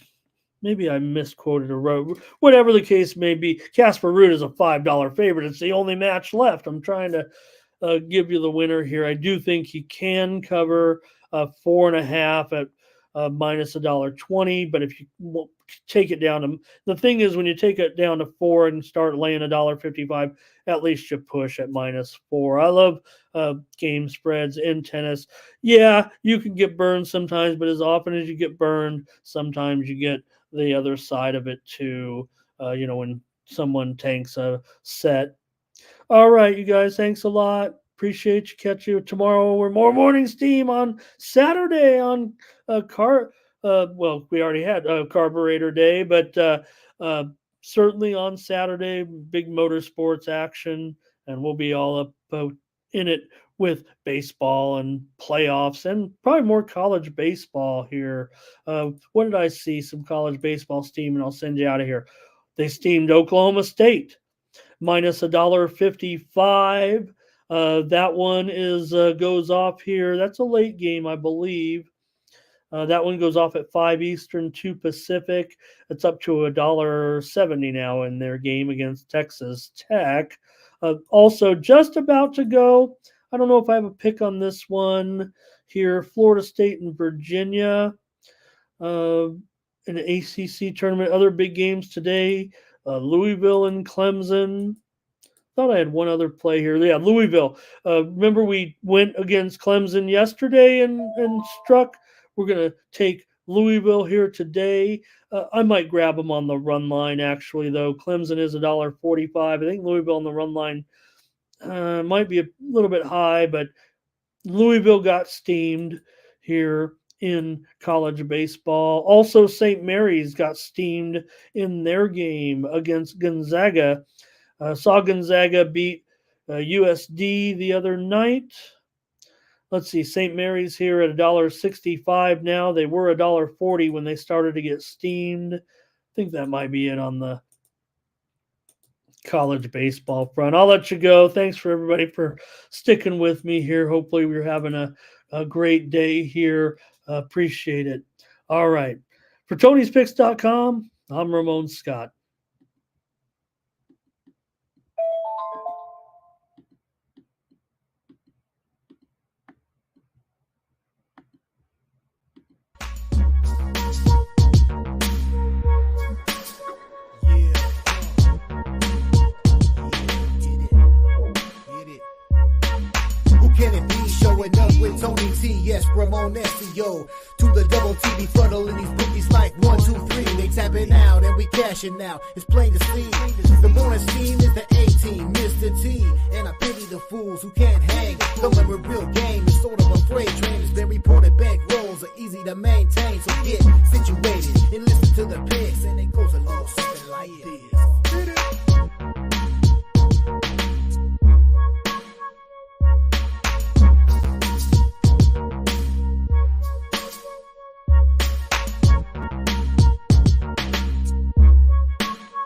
maybe I misquoted a row. Whatever the case may be, Casper Ruud is a $5 favorite. It's the only match left. I'm trying to give you the winner here. I do think he can cover 4.5 at minus $1.20. But if you take it down to, the thing is, when you take it down to 4 and start laying $1.55, at least you push at -4. I love game spreads in tennis. Yeah, you can get burned sometimes, but as often as you get burned, sometimes you get the other side of it too. When someone tanks a set. All right, you guys, thanks a lot. Appreciate you. Catch you tomorrow. We're more morning steam on Saturday on we already had carburetor day, but certainly on Saturday, big motorsports action, and we'll be all up in it with baseball and playoffs and probably more college baseball here. What did I see? Some college baseball steam, and I'll send you out of here. They steamed Oklahoma State minus $1.55. That one goes off here. That's a late game, I believe. That one goes off at 5 Eastern, 2 Pacific. It's up to $1.70 now in their game against Texas Tech. Also, just about to go. I don't know if I have a pick on this one here. Florida State and Virginia in the ACC tournament. Other big games today. Louisville and Clemson. Thought I had one other play here. Yeah, Louisville. Remember we went against Clemson yesterday and struck. We're going to take Louisville here today. I might grab them on the run line, actually, though. Clemson is $1.45. I think Louisville on the run line might be a little bit high, but Louisville got steamed here in college baseball. Also, St. Mary's got steamed in their game against Gonzaga. Saw Gonzaga beat USD the other night. Let's see, St. Mary's here at $1.65 now. They were $1.40 when they started to get steamed. I think that might be it on the college baseball front. I'll let you go. Thanks for everybody for sticking with me here. Hopefully we're having a great day here. Appreciate it. All right. For Tony'sPicks.com, I'm Ramon Scott. Can it be showing up with Tony T? Yes, Ramon SEO to the double TV funnel and these bookies like 1, 2, 3. They tapping out and we cashing out. It's plain to see. The morning steam is